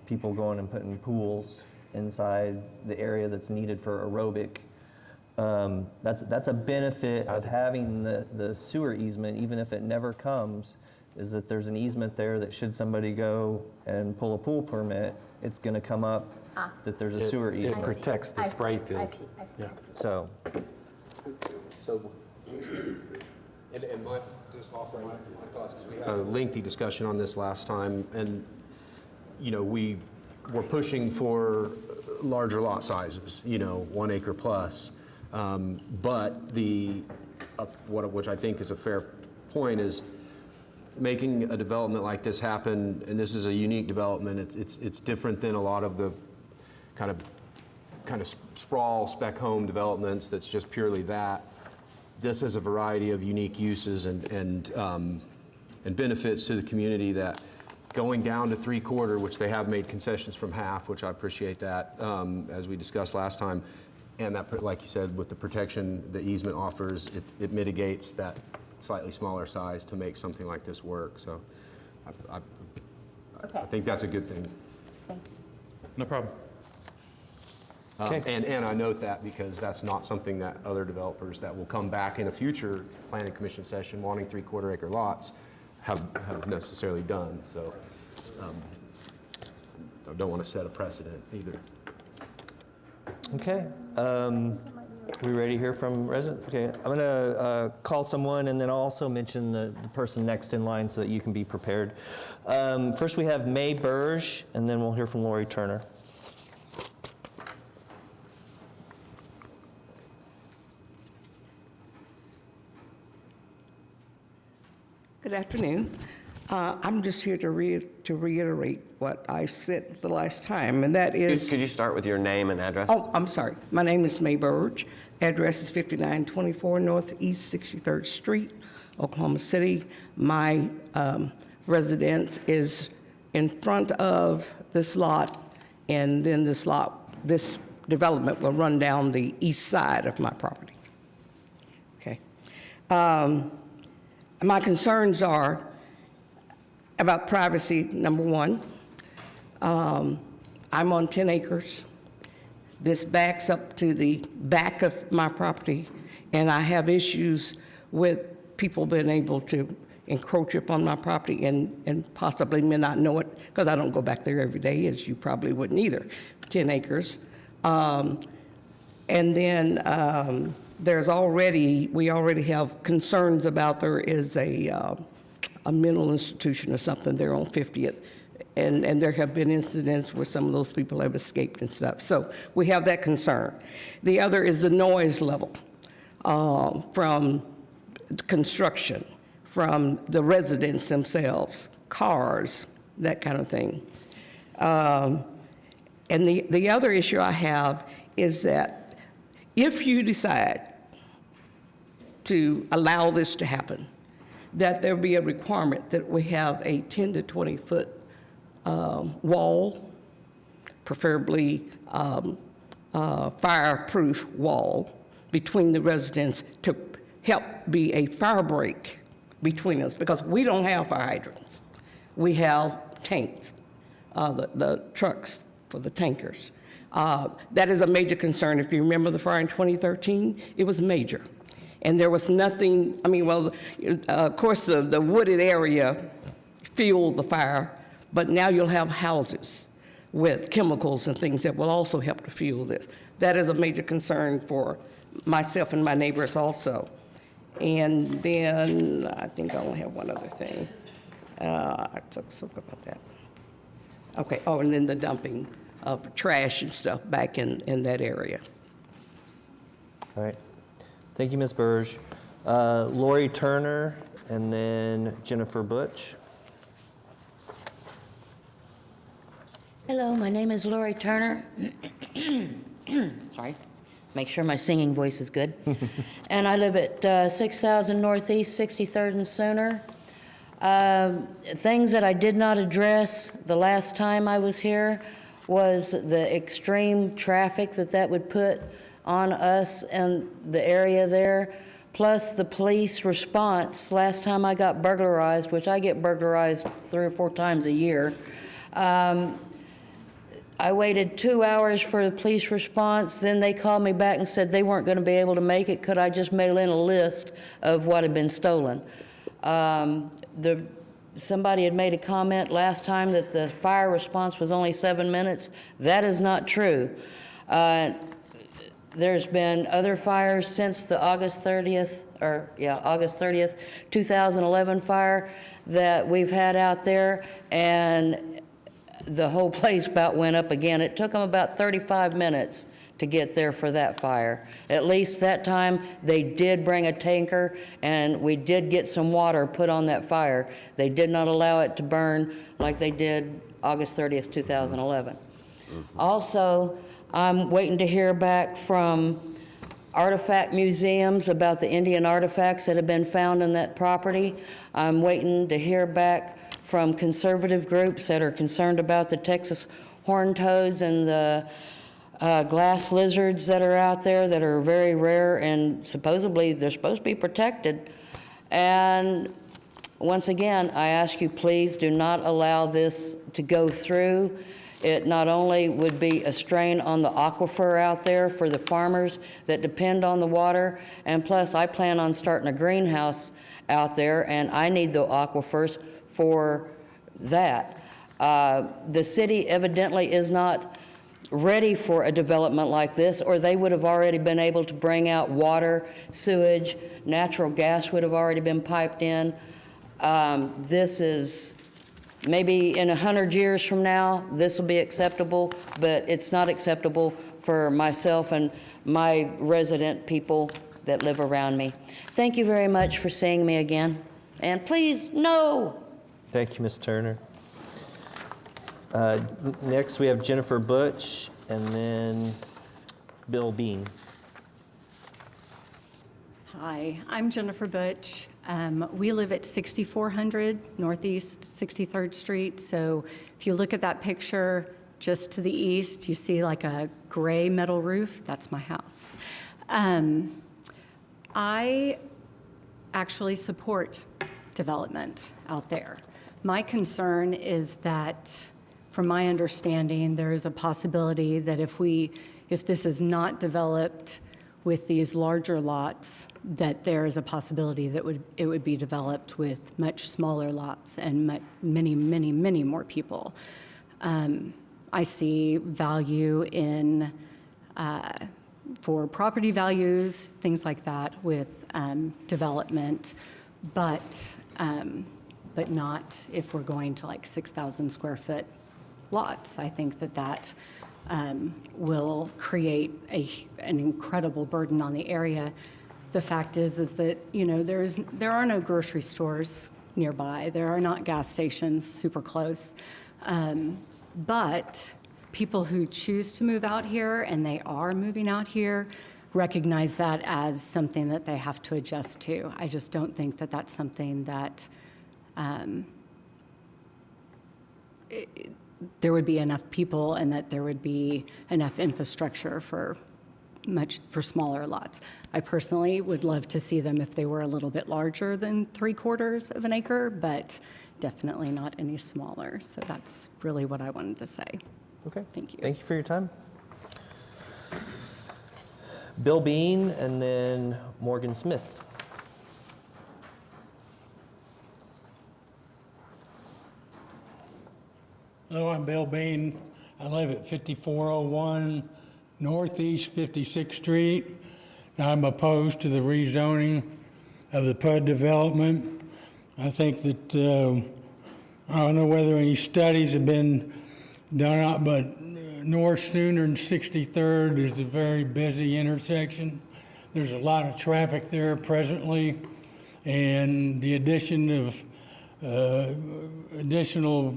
people going and putting pools inside the area that's needed for aerobic, that's a benefit of having the sewer easement, even if it never comes, is that there's an easement there that should somebody go and pull a pool permit, it's going to come up that there's a sewer easement. It protects the spray field. I see. So, And just offering my thoughts, because we had a lengthy discussion on this last time, and, we were pushing for larger lot sizes, 1 acre plus. But which I think is a fair point, is making a development like this happen, and this is a unique development. It's different than a lot of the kind of sprawl spec home developments that's just purely that. This has a variety of unique uses and benefits to the community that going down to 3/4, which they have made concessions from half, which I appreciate that, as we discussed last time. And that, like you said, with the protection the easement offers, it mitigates that slightly smaller size to make something like this work. So I think that's a good thing. No problem. And I note that because that's not something that other developers that will come back in a future planning commission session wanting 3/4 acre lots have necessarily done. So I don't want to set a precedent either. Okay. We ready to hear from residents? Okay, I'm going to call someone, and then I'll also mention the person next in line so that you can be prepared. First, we have May Burge, and then we'll hear from Lori Turner. Good afternoon. I'm just here to reiterate what I said the last time, and that is... Could you start with your name and address? Oh, I'm sorry. My name is May Burge. Address is 5924 Northeast 63rd Street, Oklahoma City. My residence is in front of this lot, and then this development will run down the east side of my property. Okay. My concerns are about privacy, number one. I'm on 10 acres. This backs up to the back of my property, and I have issues with people being able to encroach upon my property and possibly may not know it because I don't go back there every day, as you probably wouldn't either, 10 acres. And then we already have concerns about there is a mental institution or something there on 50th. And there have been incidents where some of those people have escaped and stuff. So we have that concern. The other is the noise level from construction, from the residents themselves, cars, that kind of thing. And the other issue I have is that if you decide to allow this to happen, that there be a requirement that we have a 10 to 20 foot wall, preferably fireproof wall between the residents to help be a fire break between us, because we don't have fire hydrants. We have tanks, the trucks for the tankers. That is a major concern. If you remember the fire in 2013, it was major. And there was nothing, of course, the wooded area fueled the fire, but now you'll have houses with chemicals and things that will also help to fuel this. That is a major concern for myself and my neighbors also. And then I think I only have one other thing. I spoke about that. Okay, and then the dumping of trash and stuff back in that area. All right. Thank you, Ms. Burge. Lori Turner, and then Jennifer Butch. Hello, my name is Lori Turner. Sorry. Make sure my singing voice is good. And I live at 6000 Northeast 63rd and Sooner. Things that I did not address the last time I was here was the extreme traffic that would put on us and the area there, plus the police response. Last time I got burglarized, which I get burglarized 3 or 4 times a year, I waited 2 hours for the police response. Then they called me back and said they weren't going to be able to make it. Could I just mail in a list of what had been stolen? Somebody had made a comment last time that the fire response was only 7 minutes. That is not true. There's been other fires since the August 30th, 2011 fire that we've had out there, and the whole place about went up again. It took them about 35 minutes to get there for that fire. At least that time, they did bring a tanker, and we did get some water put on that fire. They did not allow it to burn like they did August 30th, 2011. Also, I'm waiting to hear back from artifact museums about the Indian artifacts that have been found in that property. I'm waiting to hear back from conservative groups that are concerned about the Texas horned toads and the glass lizards that are out there that are very rare, and supposedly they're supposed to be protected. And once again, I ask you, please do not allow this to go through. It not only would be a strain on the aquifer out there for the farmers that depend on the water, and plus I plan on starting a greenhouse out there, and I need the aquifers for that. The city evidently is not ready for a development like this, or they would have already been able to bring out water, sewage, natural gas would have already been piped in. This is, maybe in 100 years from now, this will be acceptable, but it's not acceptable for myself and my resident people that live around me. Thank you very much for seeing me again. And please, no. Thank you, Ms. Turner. Next, we have Jennifer Butch, and then Bill Bean. Hi, I'm Jennifer Butch. We live at 6400 Northeast 63rd Street. So if you look at that picture just to the east, you see like a gray metal roof. That's my house. I actually support development out there. My concern is that, from my understanding, there is a possibility that if this is not developed with these larger lots, that there is a possibility that it would be developed with much smaller lots and many, many, many more people. I see value in, for property values, things like that with development, but not if we're going to like 6,000 square foot lots. I think that will create an incredible burden on the area. The fact is that, you know, there are no grocery stores nearby. There are not gas stations super close. But people who choose to move out here, and they are moving out here, recognize that as something that they have to adjust to. I just don't think that that's something that there would be enough people and that there would be enough infrastructure for smaller lots. I personally would love to see them if they were a little bit larger than 3/4 of an acre, but definitely not any smaller. So that's really what I wanted to say. Okay. Thank you. Thank you for your time. Bill Bean, and then Morgan Smith. Hello, I'm Bill Bean. I live at 5401 Northeast 56th Street. I'm opposed to the rezoning of the PUD development. I think that, I don't know whether any studies have been done out, but North Sooner and 63rd is a very busy intersection. There's a lot of traffic there presently, and the addition of additional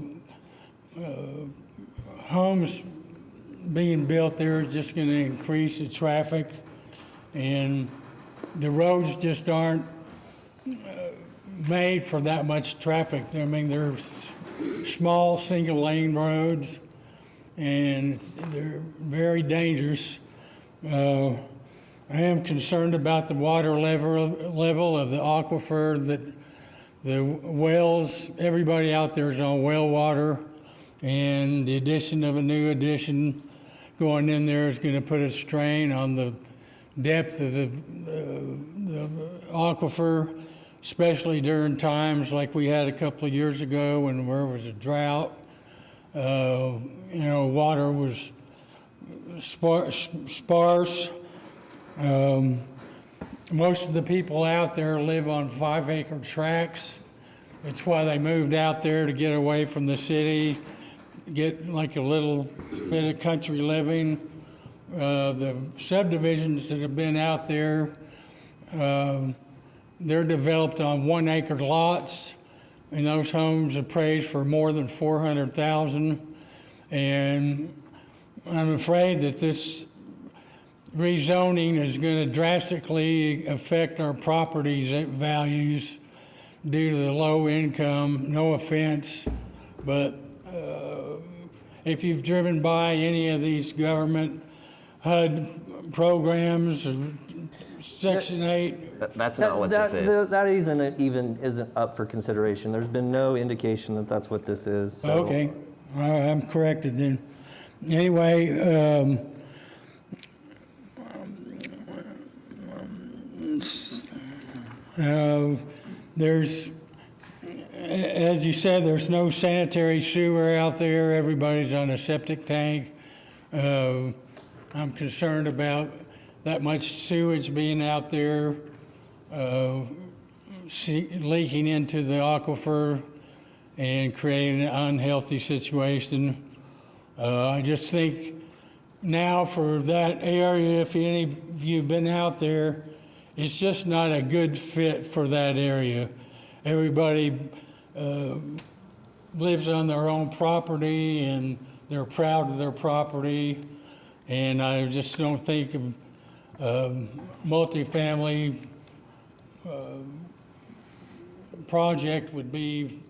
homes being built there is just going to increase the traffic, and the roads just aren't made for that much traffic. I mean, they're small single-lane roads, and they're very dangerous. I am concerned about the water level of the aquifer, that the wells, everybody out there is on well water, and the addition of a new addition going in there is going to put a strain on the depth of the aquifer, especially during times like we had a couple of years ago when there was a drought. You know, water was sparse. Most of the people out there live on 5-acre tracts. It's why they moved out there, to get away from the city, get like a little bit of country living. The subdivisions that have been out there, they're developed on 1-acre lots, and those homes appraised for more than $400,000. And I'm afraid that this rezoning is going to drastically affect our properties values due to the low income. No offense, but if you've driven by any of these government HUD programs, Section 8. That's not what this is. That isn't up for consideration. There's been no indication that that's what this is. So. Okay, I'm corrected then. Anyway, there's, as you said, there's no sanitary sewer out there. Everybody's on a septic tank. I'm concerned about that much sewage being out there, leaking into the aquifer and creating an unhealthy situation. I just think now for that area, if any of you have been out there, it's just not a good fit for that area. Everybody lives on their own property and they're proud of their property. And I just don't think multifamily project would be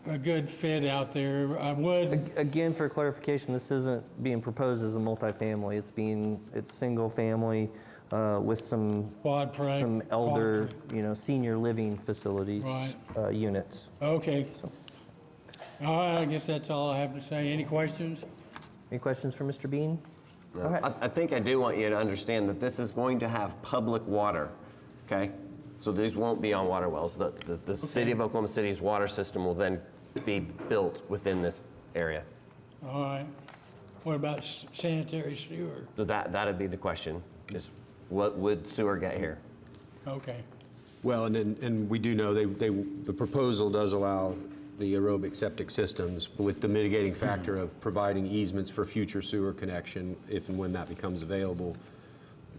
a good fit out there. I would. Again, for clarification, this isn't being proposed as a multifamily. It's single family with some elder, senior living facilities units. Okay. I guess that's all I have to say. Any questions? Any questions for Mr. Bean? No. I think I do want you to understand that this is going to have public water, okay? So these won't be on water wells. The city of Oklahoma City's water system will then be built within this area. All right. What about sanitary sewer? So that'd be the question, is what would sewer get here? Okay. Well, and we do know the proposal does allow the aerobic septic systems with the mitigating factor of providing easements for future sewer connection if and when that becomes available,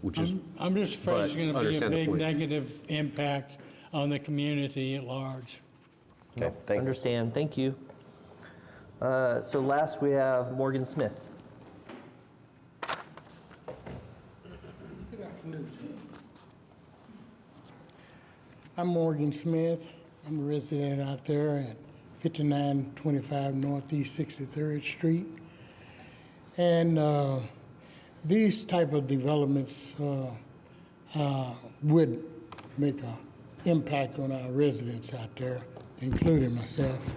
which is. I'm just afraid it's going to be a understand the big point. negative impact on the community at large. Okay, thanks. Understand. Thank you. So last we have Morgan Smith. Good afternoon. I'm Morgan Smith. I'm a resident out there at 5925 Northeast 63rd Street. And these type of developments would make an impact on our residents out there, including myself.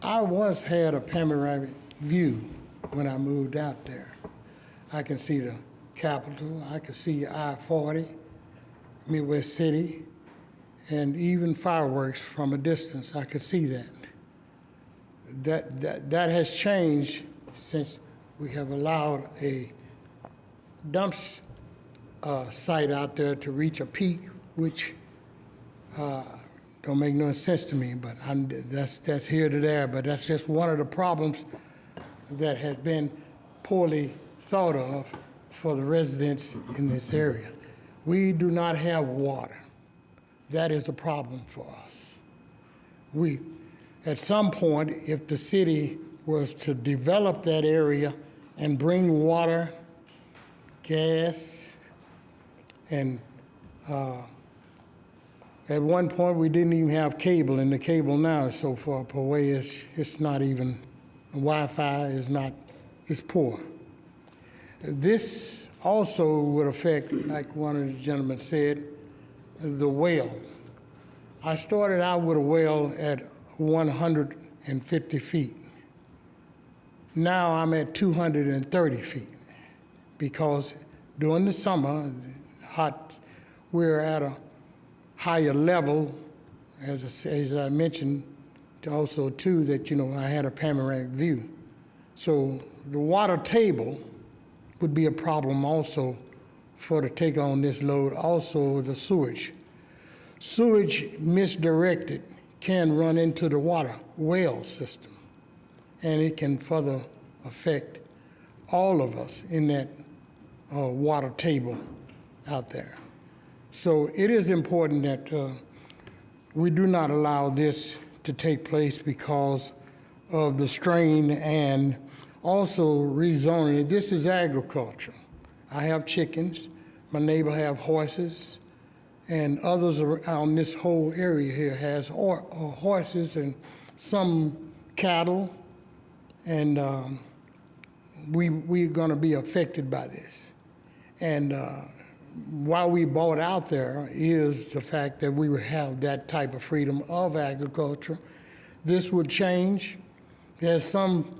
I once had a panoramic view when I moved out there. I can see the Capitol, I can see I-40, Midwest City, and even fireworks from a distance. I could see that. That has changed since we have allowed a dump site out there to reach a peak, which don't make no sense to me, but that's here to there. But that's just one of the problems that has been poorly thought of for the residents in this area. We do not have water. That is a problem for us. At some point, if the city was to develop that area and bring water, gas, and at one point we didn't even have cable, and the cable now is so far away, it's not even, Wi-Fi is poor. This also would affect, like one of the gentlemen said, the well. I started out with a well at 150 feet. Now I'm at 230 feet because during the summer, we're at a higher level, as I mentioned also too, that I had a panoramic view. So the water table would be a problem also to take on this load. Also the sewage. Sewage misdirected can run into the water well system, and it can further affect all of us in that water table out there. So it is important that we do not allow this to take place because of the strain and also rezoning it. This is agriculture. I have chickens, my neighbor have horses, and others around this whole area here has horses and some cattle, and we're gonna be affected by this. And why we bought out there is the fact that we would have that type of freedom of agriculture. This would change. There's some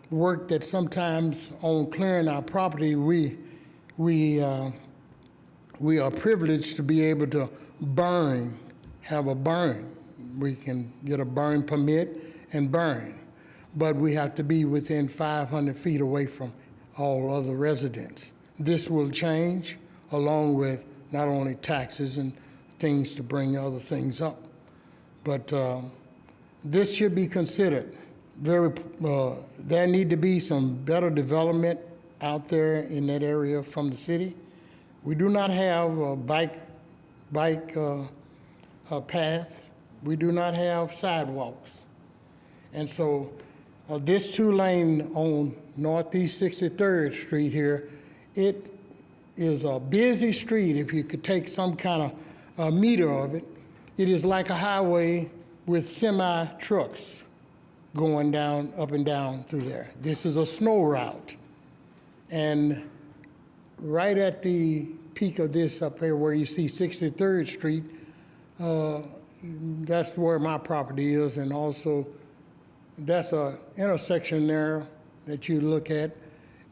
work that sometimes on clearing our property, we are privileged to be able to have a burn. We can get a burn permit and burn, but we have to be within 500 feet away from all other residents. This will change, along with not only taxes and things to bring other things up, but this should be considered. There need to be some better development out there in that area from the city. We do not have a bike path. We do not have sidewalks. And so this 2-lane on Northeast 63rd Street here, it is a busy street. If you could take some kind of meter of it, it is like a highway with semi-trucks going down, up and down through there. This is a snow route. And right at the peak of this up here where you see 63rd Street, that's where my property is, and also that's a intersection there that you look at,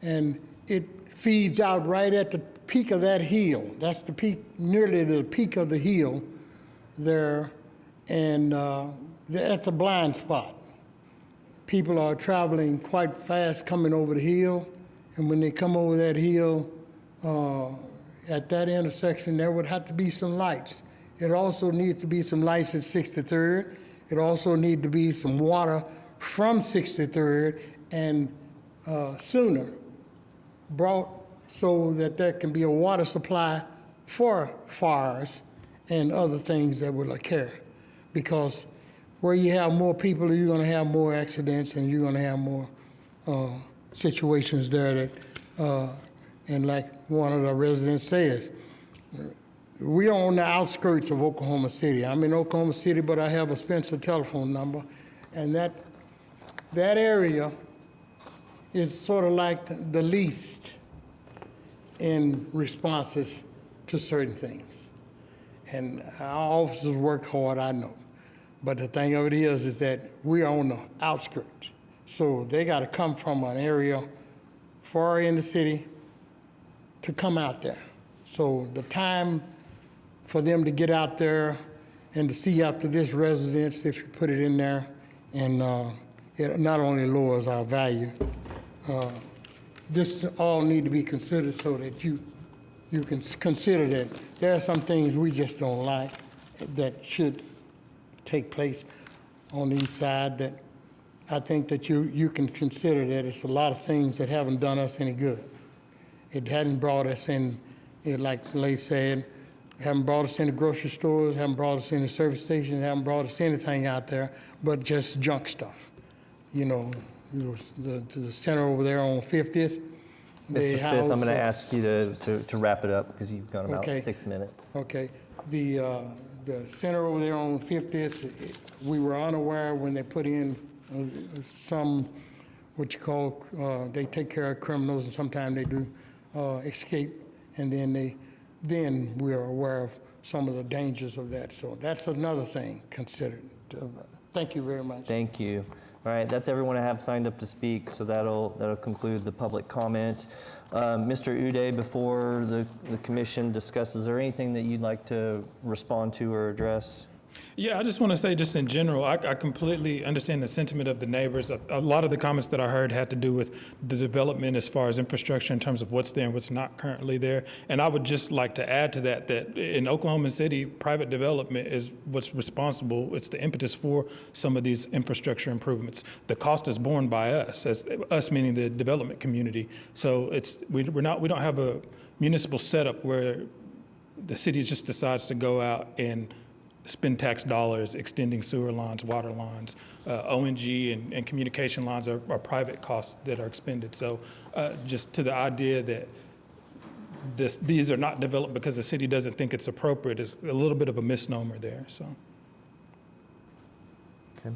and it feeds out right at the peak of that hill. That's the peak, nearly the peak of the hill there, and that's a blind spot. People are traveling quite fast coming over the hill, and when they come over that hill, at that intersection, there would have to be some lights. It also needs to be some lights at 63rd. It also needs to be some water from 63rd and sooner brought so that there can be a water supply for fires and other things that will occur. Because where you have more people, you're going to have more accidents, and you're going to have more situations there that, and like one of the residents says, we are on the outskirts of Oklahoma City. I'm in Oklahoma City, but I have a Spencer telephone number, and that area is sort of like the least in responses to certain things. And our officers work hard, I know. But the thing of it is that we are on the outskirts. So they got to come from an area far in the city to come out there. So the time for them to get out there and to see after this residence, if you put it in there, and it not only lowers our value, this all need to be considered so that you can consider that there are some things we just don't like that should take place on the east side, that I think that you can consider that it's a lot of things that haven't done us any good. It hadn't brought us in, like Lay said, haven't brought us in the grocery stores, haven't brought us in the service stations, haven't brought us anything out there but just junk stuff. You know, the center over there on 50th. Mr. Smith, I'm going to ask you to wrap it up because you've got about 6 minutes. Okay. The center over there on 50th, we were unaware when they put in some, what you call, they take care of criminals, and sometimes they do escape, and then we are aware of some of the dangers of that. So that's another thing considered. Thank you very much. Thank you. All right, that's everyone I have signed up to speak, so that'll conclude the public comment. Mr. Uday, before the commission discusses, is there anything that you'd like to respond to or address? Yeah, I just want to say, just in general, I completely understand the sentiment of the neighbors. A lot of the comments that I heard had to do with the development as far as infrastructure in terms of what's there and what's not currently there. And I would just like to add to that in Oklahoma City, private development is what's responsible. It's the impetus for some of these infrastructure improvements. The cost is borne by us, as us meaning the development community. So we don't have a municipal setup where the city just decides to go out and spend tax dollars extending sewer lines, water lines. ONG and communication lines are private costs that are expended. So just to the idea that these are not developed because the city doesn't think it's appropriate is a little bit of a misnomer there, so. Okay.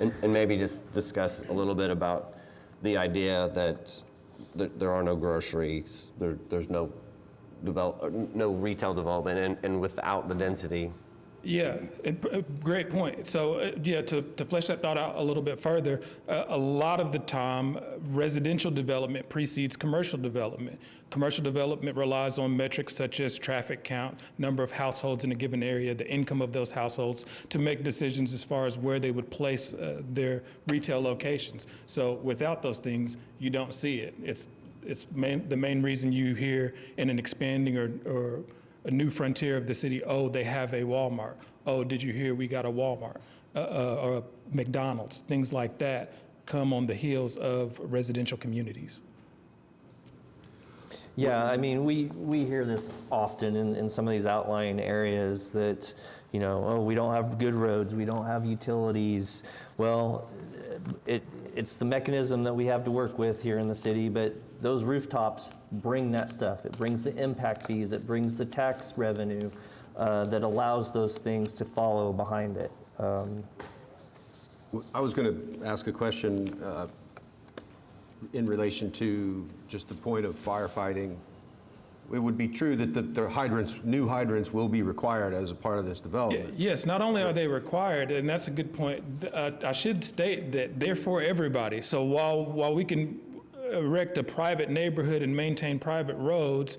And maybe just discuss a little bit about the idea that there are no groceries, there's no retail development, and without the density. Yeah, great point. So, yeah, to flesh that thought out a little bit further, a lot of the time, residential development precedes commercial development. Commercial development relies on metrics such as traffic count, number of households in a given area, the income of those households, to make decisions as far as where they would place their retail locations. So without those things, you don't see it. It's the main reason you hear in an expanding or a new frontier of the city, oh, they have a Walmart. Oh, did you hear we got a Walmart? Or a McDonald's. Things like that come on the heels of residential communities. Yeah, I mean, we hear this often in some of these outlying areas that, you know, oh, we don't have good roads, we don't have utilities. Well, it's the mechanism that we have to work with here in the city, but those rooftops bring that stuff. It brings the impact fees, it brings the tax revenue that allows those things to follow behind it. I was going to ask a question in relation to just the point of firefighting. It would be true that the hydrants, new hydrants will be required as a part of this development. Yes, not only are they required, and that's a good point, I should state that they're for everybody. So while we can erect a private neighborhood and maintain private roads,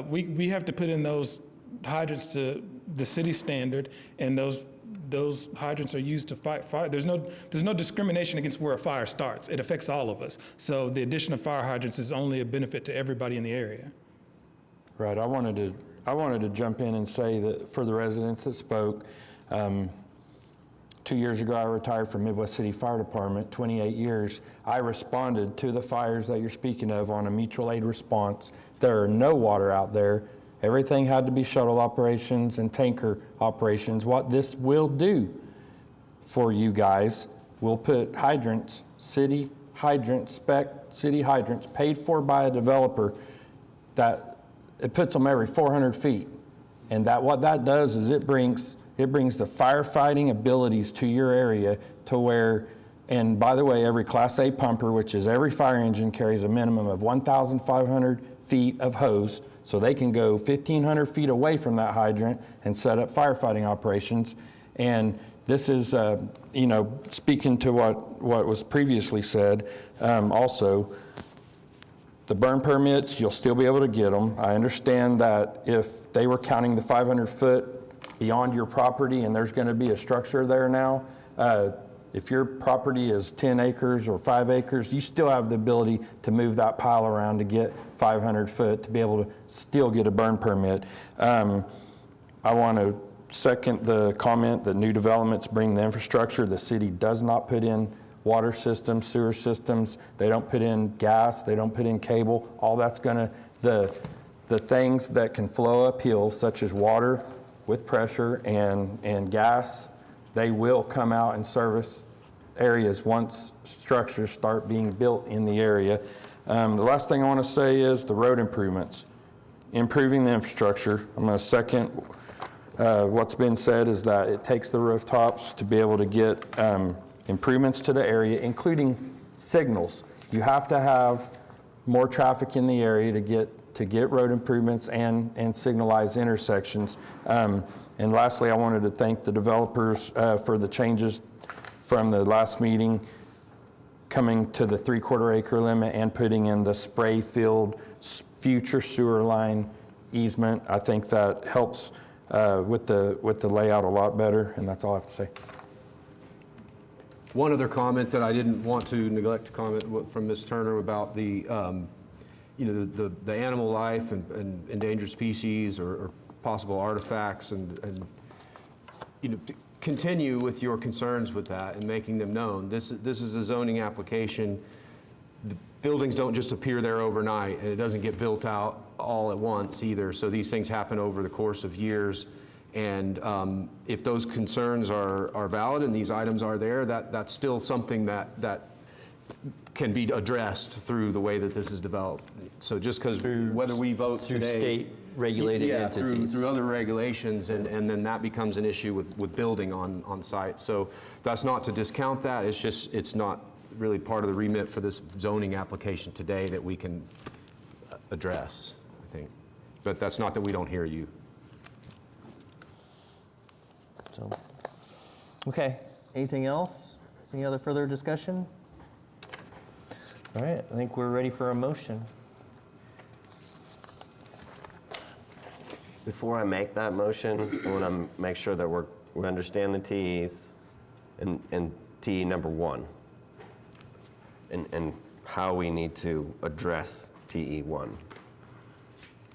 we have to put in those hydrants to the city standard, and those hydrants are used to fight fire. There's no discrimination against where a fire starts. It affects all of us. So the addition of fire hydrants is only a benefit to everybody in the area. Right. I wanted to jump in and say that for the residents that spoke, 2 years ago I retired from Midwest City Fire Department, 28 years. I responded to the fires that you're speaking of on a mutual aid response. There are no water out there. Everything had to be shuttle operations and tanker operations. What this will do for you guys, we'll put hydrants, city hydrants, spec city hydrants, paid for by a developer, that it puts them every 400 feet. And what that does is it brings the firefighting abilities to your area to where, and by the way, every Class A pumper, which is every fire engine, carries a minimum of 1,500 feet of hose, so they can go 1,500 feet away from that hydrant and set up firefighting operations. And this is, speaking to what was previously said, also, the burn permits, you'll still be able to get them. I understand that if they were counting the 500 foot beyond your property and there's going to be a structure there now, if your property is 10 acres or 5 acres, you still have the ability to move that pile around to get 500 foot to be able to still get a burn permit. I want to second the comment that new developments bring the infrastructure. The city does not put in water systems, sewer systems. They don't put in gas. They don't put in cable. All that's going to, the things that can flow uphill, such as water with pressure and gas, they will come out and service areas once structures start being built in the area. The last thing I want to say is the road improvements. Improving the infrastructure. I'm going to second what's been said is that it takes the rooftops to be able to get improvements to the area, including signals. You have to have more traffic in the area to get road improvements and signalized intersections. And lastly, I wanted to thank the developers for the changes from the last meeting, coming to the 3/4 acre limit and putting in the spray field future sewer line easement. I think that helps with the layout a lot better, and that's all I have to say. One other comment that I didn't want to neglect to comment from Ms. Turner about the animal life and endangered species or possible artifacts, and continue with your concerns with that and making them known. This is a zoning application. The buildings don't just appear there overnight, and it doesn't get built out all at once either. So these things happen over the course of years, And if those concerns are valid and these items are there, that's still something that can be addressed through the way that this is developed. So just because whether we vote through today. state-regulated entities. Through other regulations, and then that becomes an issue with building on site. So that's not to discount that, it's just, it's not really part of the remit for this zoning application today that we can address, I think. But that's not that we don't hear you. So, okay, anything else? Any other further discussion? All right, I think we're ready for a motion. Before I make that motion, I want to make sure that we understand the TEs and TE number 1 and how we need to address TE 1.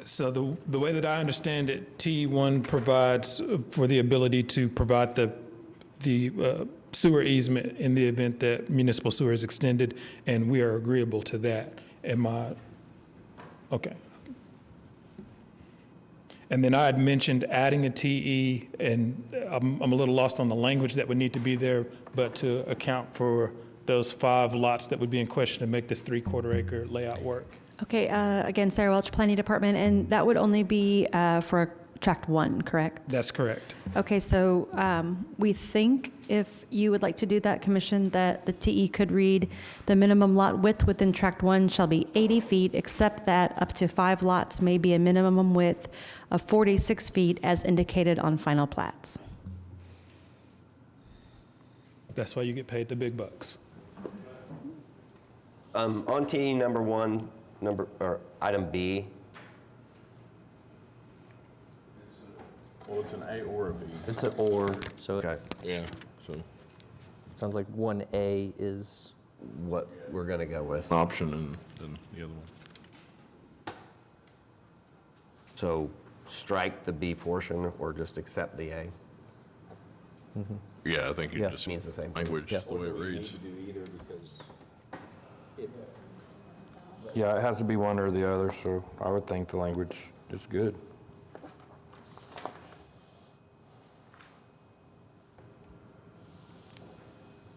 So the way that I understand it, T1 provides for the ability to provide the sewer easement in the event that municipal sewer is extended, and we are agreeable to that. Okay. And then I had mentioned adding a TE, and I'm a little lost on the language that would need to be there, but to account for those 5 lots that would be in question to make this 3/4 acre layout work. Okay, again, Sarah Welch, Planning Department, and that would only be for Tract 1, correct? That's correct. Okay, so we think if you would like to do that, Commission, that the TE could read, the minimum lot width within Tract 1 shall be 80 feet, except that up to 5 lots may be a minimum width of 46 feet as indicated on final plats. That's why you get paid the big bucks. On TE number 1, item B. Well, it's an A or a B. It's an or, so Okay. Yeah, so. it sounds like 1A is What we're going to go with. Option and then the other one. So strike the B portion or just accept the A. Yeah, I think Yeah. it just Means the same thing. language, Yeah. the way it reads. Yeah, it has to be one or the other, so I would think the language is good.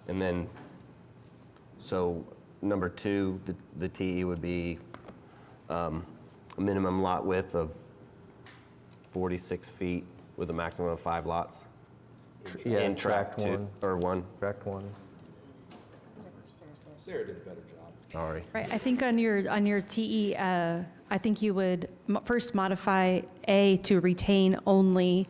And then, so number 2, the TE would be a minimum lot width of 46 feet with a maximum of 5 lots. yeah, In Tract 2 1. or 1. Tract 1. Sarah did a better job. Sorry. Right, I think on your TE, I think you would first modify A to retain only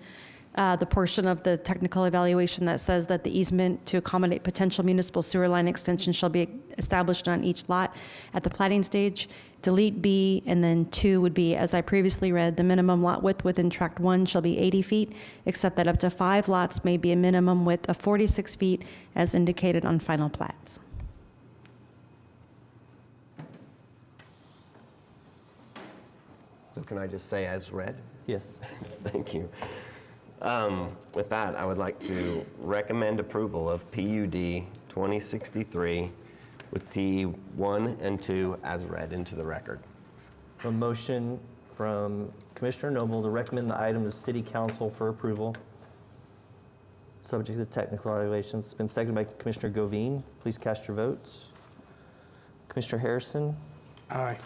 the portion of the technical evaluation that says that the easement to accommodate potential municipal sewer line extension shall be established on each lot at the platting stage. Delete B, and then 2 would be, as I previously read, the minimum lot width within Tract 1 shall be 80 feet, except that up to 5 lots may be a minimum width of 46 feet as indicated on final plats. So can I just say as read? Yes. Thank you. With that, I would like to recommend approval of PUD 2063 with TE 1 and 2 as read into the record. A motion from Commissioner Noble to recommend the item to City Council for approval, subject to technical evaluations. It's been seconded by Commissioner Govine. Please cast your votes. Commissioner Harrison? Aye.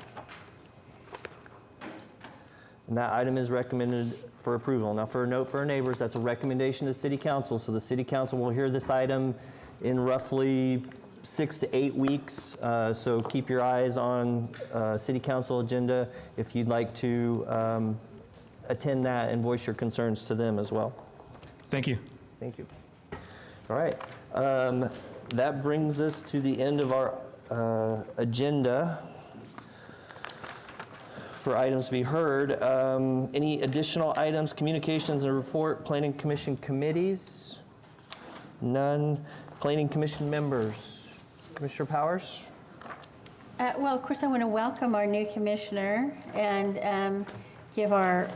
And that item is recommended for approval. Now, for a note for our neighbors, that's a recommendation to City Council, so the City Council will hear this item in roughly 6 to 8 weeks. So keep your eyes on City Council agenda if you'd like to attend that and voice your concerns to them as well. Thank you. Thank you. All right. That brings us to the end of our agenda for items to be heard. Any additional items, communications and report, Planning Commission committees? None. Planning Commission members? Commissioner Powers? Well, of course, I want to welcome our new commissioner and give our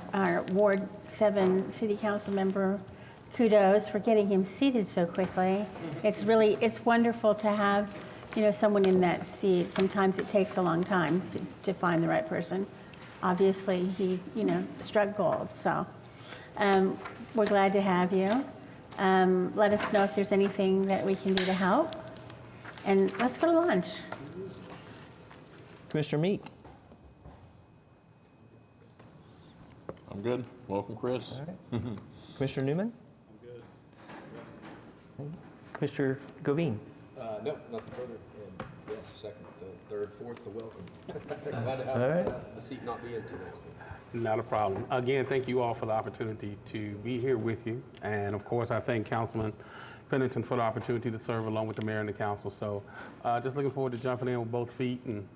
Ward 7 City Council member kudos for getting him seated so quickly. It's wonderful to have, someone in that seat. Sometimes it takes a long time to find the right person. Obviously, he, struck gold. So We're glad to have you. Let us know if there's anything that we can do to help. And let's go to lunch. Commissioner Meek. I'm good. Welcome, Chris. Commissioner Newman? Commissioner Govine? No, nothing further. Yes, second, third, fourth, the welcome. Glad to All right. have the seat not be empty next week. Not a problem. Again, thank you all for the opportunity to be here with you. And of course, I thank Councilman Pennington for the opportunity to serve along with the mayor and the council. So just looking forward to jumping in with both feet and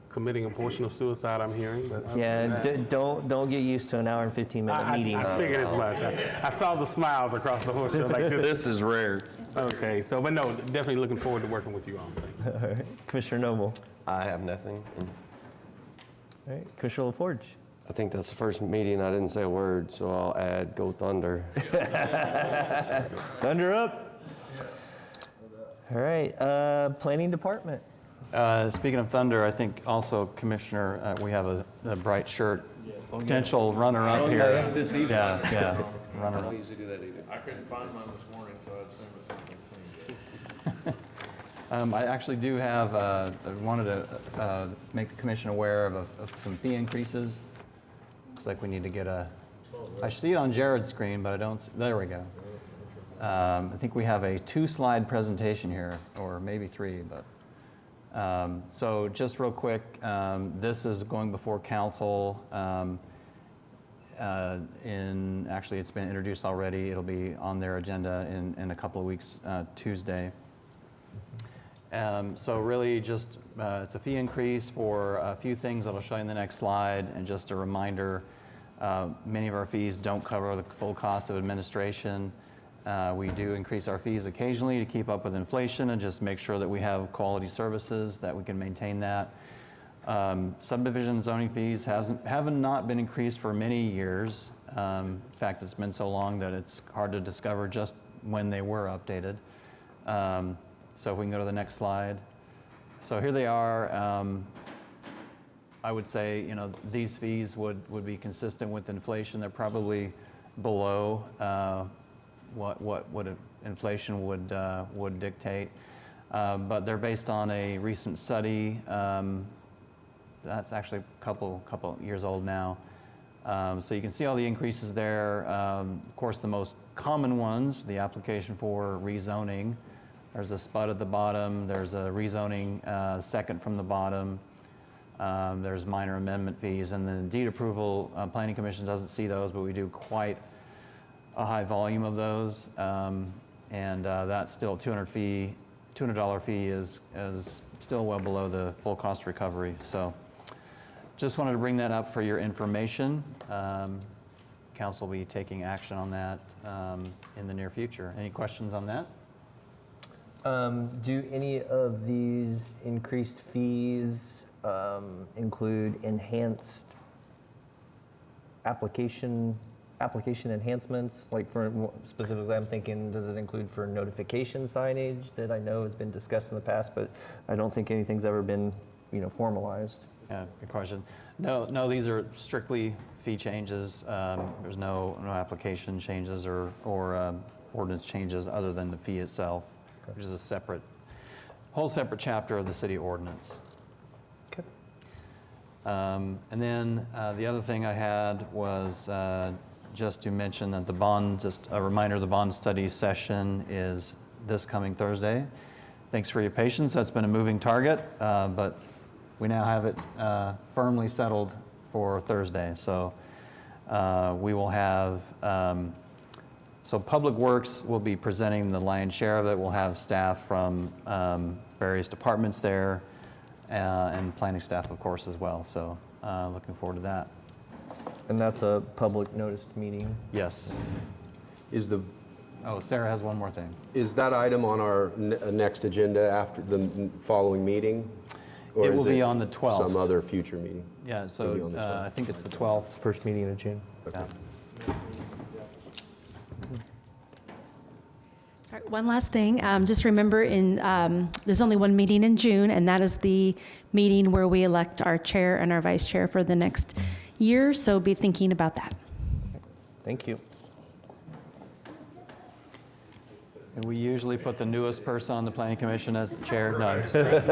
committing a portion of suicide, I'm hearing. But Yeah, don't get used to an hour and 15-minute meeting. I figured as much. I saw the smiles across the horse show like this. This is rare. Okay, so, but no, definitely looking forward to working with you all. All right. Commissioner Noble. I have nothing. All right. Commissioner LaForge. I think that's the first meeting I didn't say a word, so I'll add Go Thunder. Thunder up. All right. Planning Department. Speaking of thunder, I think also, Commissioner, we have a bright shirt potential runner-up here. This evening. Yeah, runner-up. I usually do that either. I couldn't find mine this morning, so I assumed it's something clean. I actually do have, I wanted to make the commission aware of some fee increases. Looks like we need to get I see it on Jared's screen, but I don't, there we go. I think we have a 2-slide presentation here, or maybe 3, but. So just real quick, this is going before council actually it's been introduced already. It'll be on their agenda in a couple of weeks, Tuesday. So really just, it's a fee increase for a few things that I'll show you in the next slide, and just a reminder, many of our fees don't cover the full cost of administration. We do increase our fees occasionally to keep up with inflation and just make sure that we have quality services, that we can maintain that. Subdivision zoning fees have not been increased for many years. In fact, it's been so long that it's hard to discover just when they were updated. So if we can go to the next slide. So here they are. I would say, these fees would be consistent with inflation. They're probably below what inflation would dictate, but they're based on a recent study that's actually a couple years old now. So you can see all the increases there. Of course, the most common ones, the application for rezoning. There's a spud at the bottom. There's a rezoning second from the bottom. There's minor amendment fees, and then deed approval. Planning Commission doesn't see those, but we do quite a high volume of those, and that's still $200 fee is still well below the full cost recovery. So just wanted to bring that up for your information. Council will be taking action on that in the near future. Any questions on that? Do any of these increased fees include enhanced application enhancements? Like for specifically, I'm thinking, does it include for notification signage that I know has been discussed in the past, but I don't think anything's ever been, formalized? Yeah, good question. No, these are strictly fee changes. There's no application changes or ordinance changes other than the fee itself, which is a whole separate chapter of the city ordinance. Okay. And then the other thing I had was just to mention that just a reminder, the bond study session is this coming Thursday. Thanks for your patience. That's been a moving target, but we now have it firmly settled for Thursday. So we will have, so Public Works will be presenting the lion's share of it. We'll have staff from various departments there, and planning staff, of course, as well. So looking forward to that. And that's a public noticed meeting? Yes. Oh, Sarah has one more thing. Is that item on our next agenda after the following meeting? Or It will is be on the 12th. Some other future meeting? Yeah, It'll be on the so 12th. I think it's the 12th. First meeting in June. Okay. Yeah. Sorry, one last thing. Just remember, there's only one meeting in June, and that is the meeting where we elect our chair and our vice chair for the next year. So be thinking about that. Thank you. And we usually put the newest person on the planning commission as the chair. No, I'm just kidding.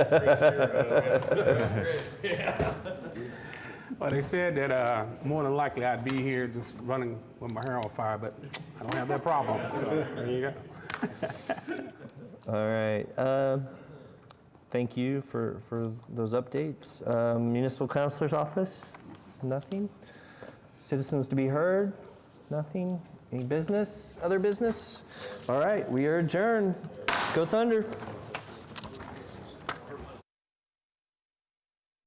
Well, they said that more than likely I'd be here just running with my hair on fire, but I don't have that problem. So there you go. All right. Thank you for those updates. Municipal Counselor's Office? Nothing. Citizens to be heard? Nothing. Any business? Other business? All right, we are adjourned. Go Thunder.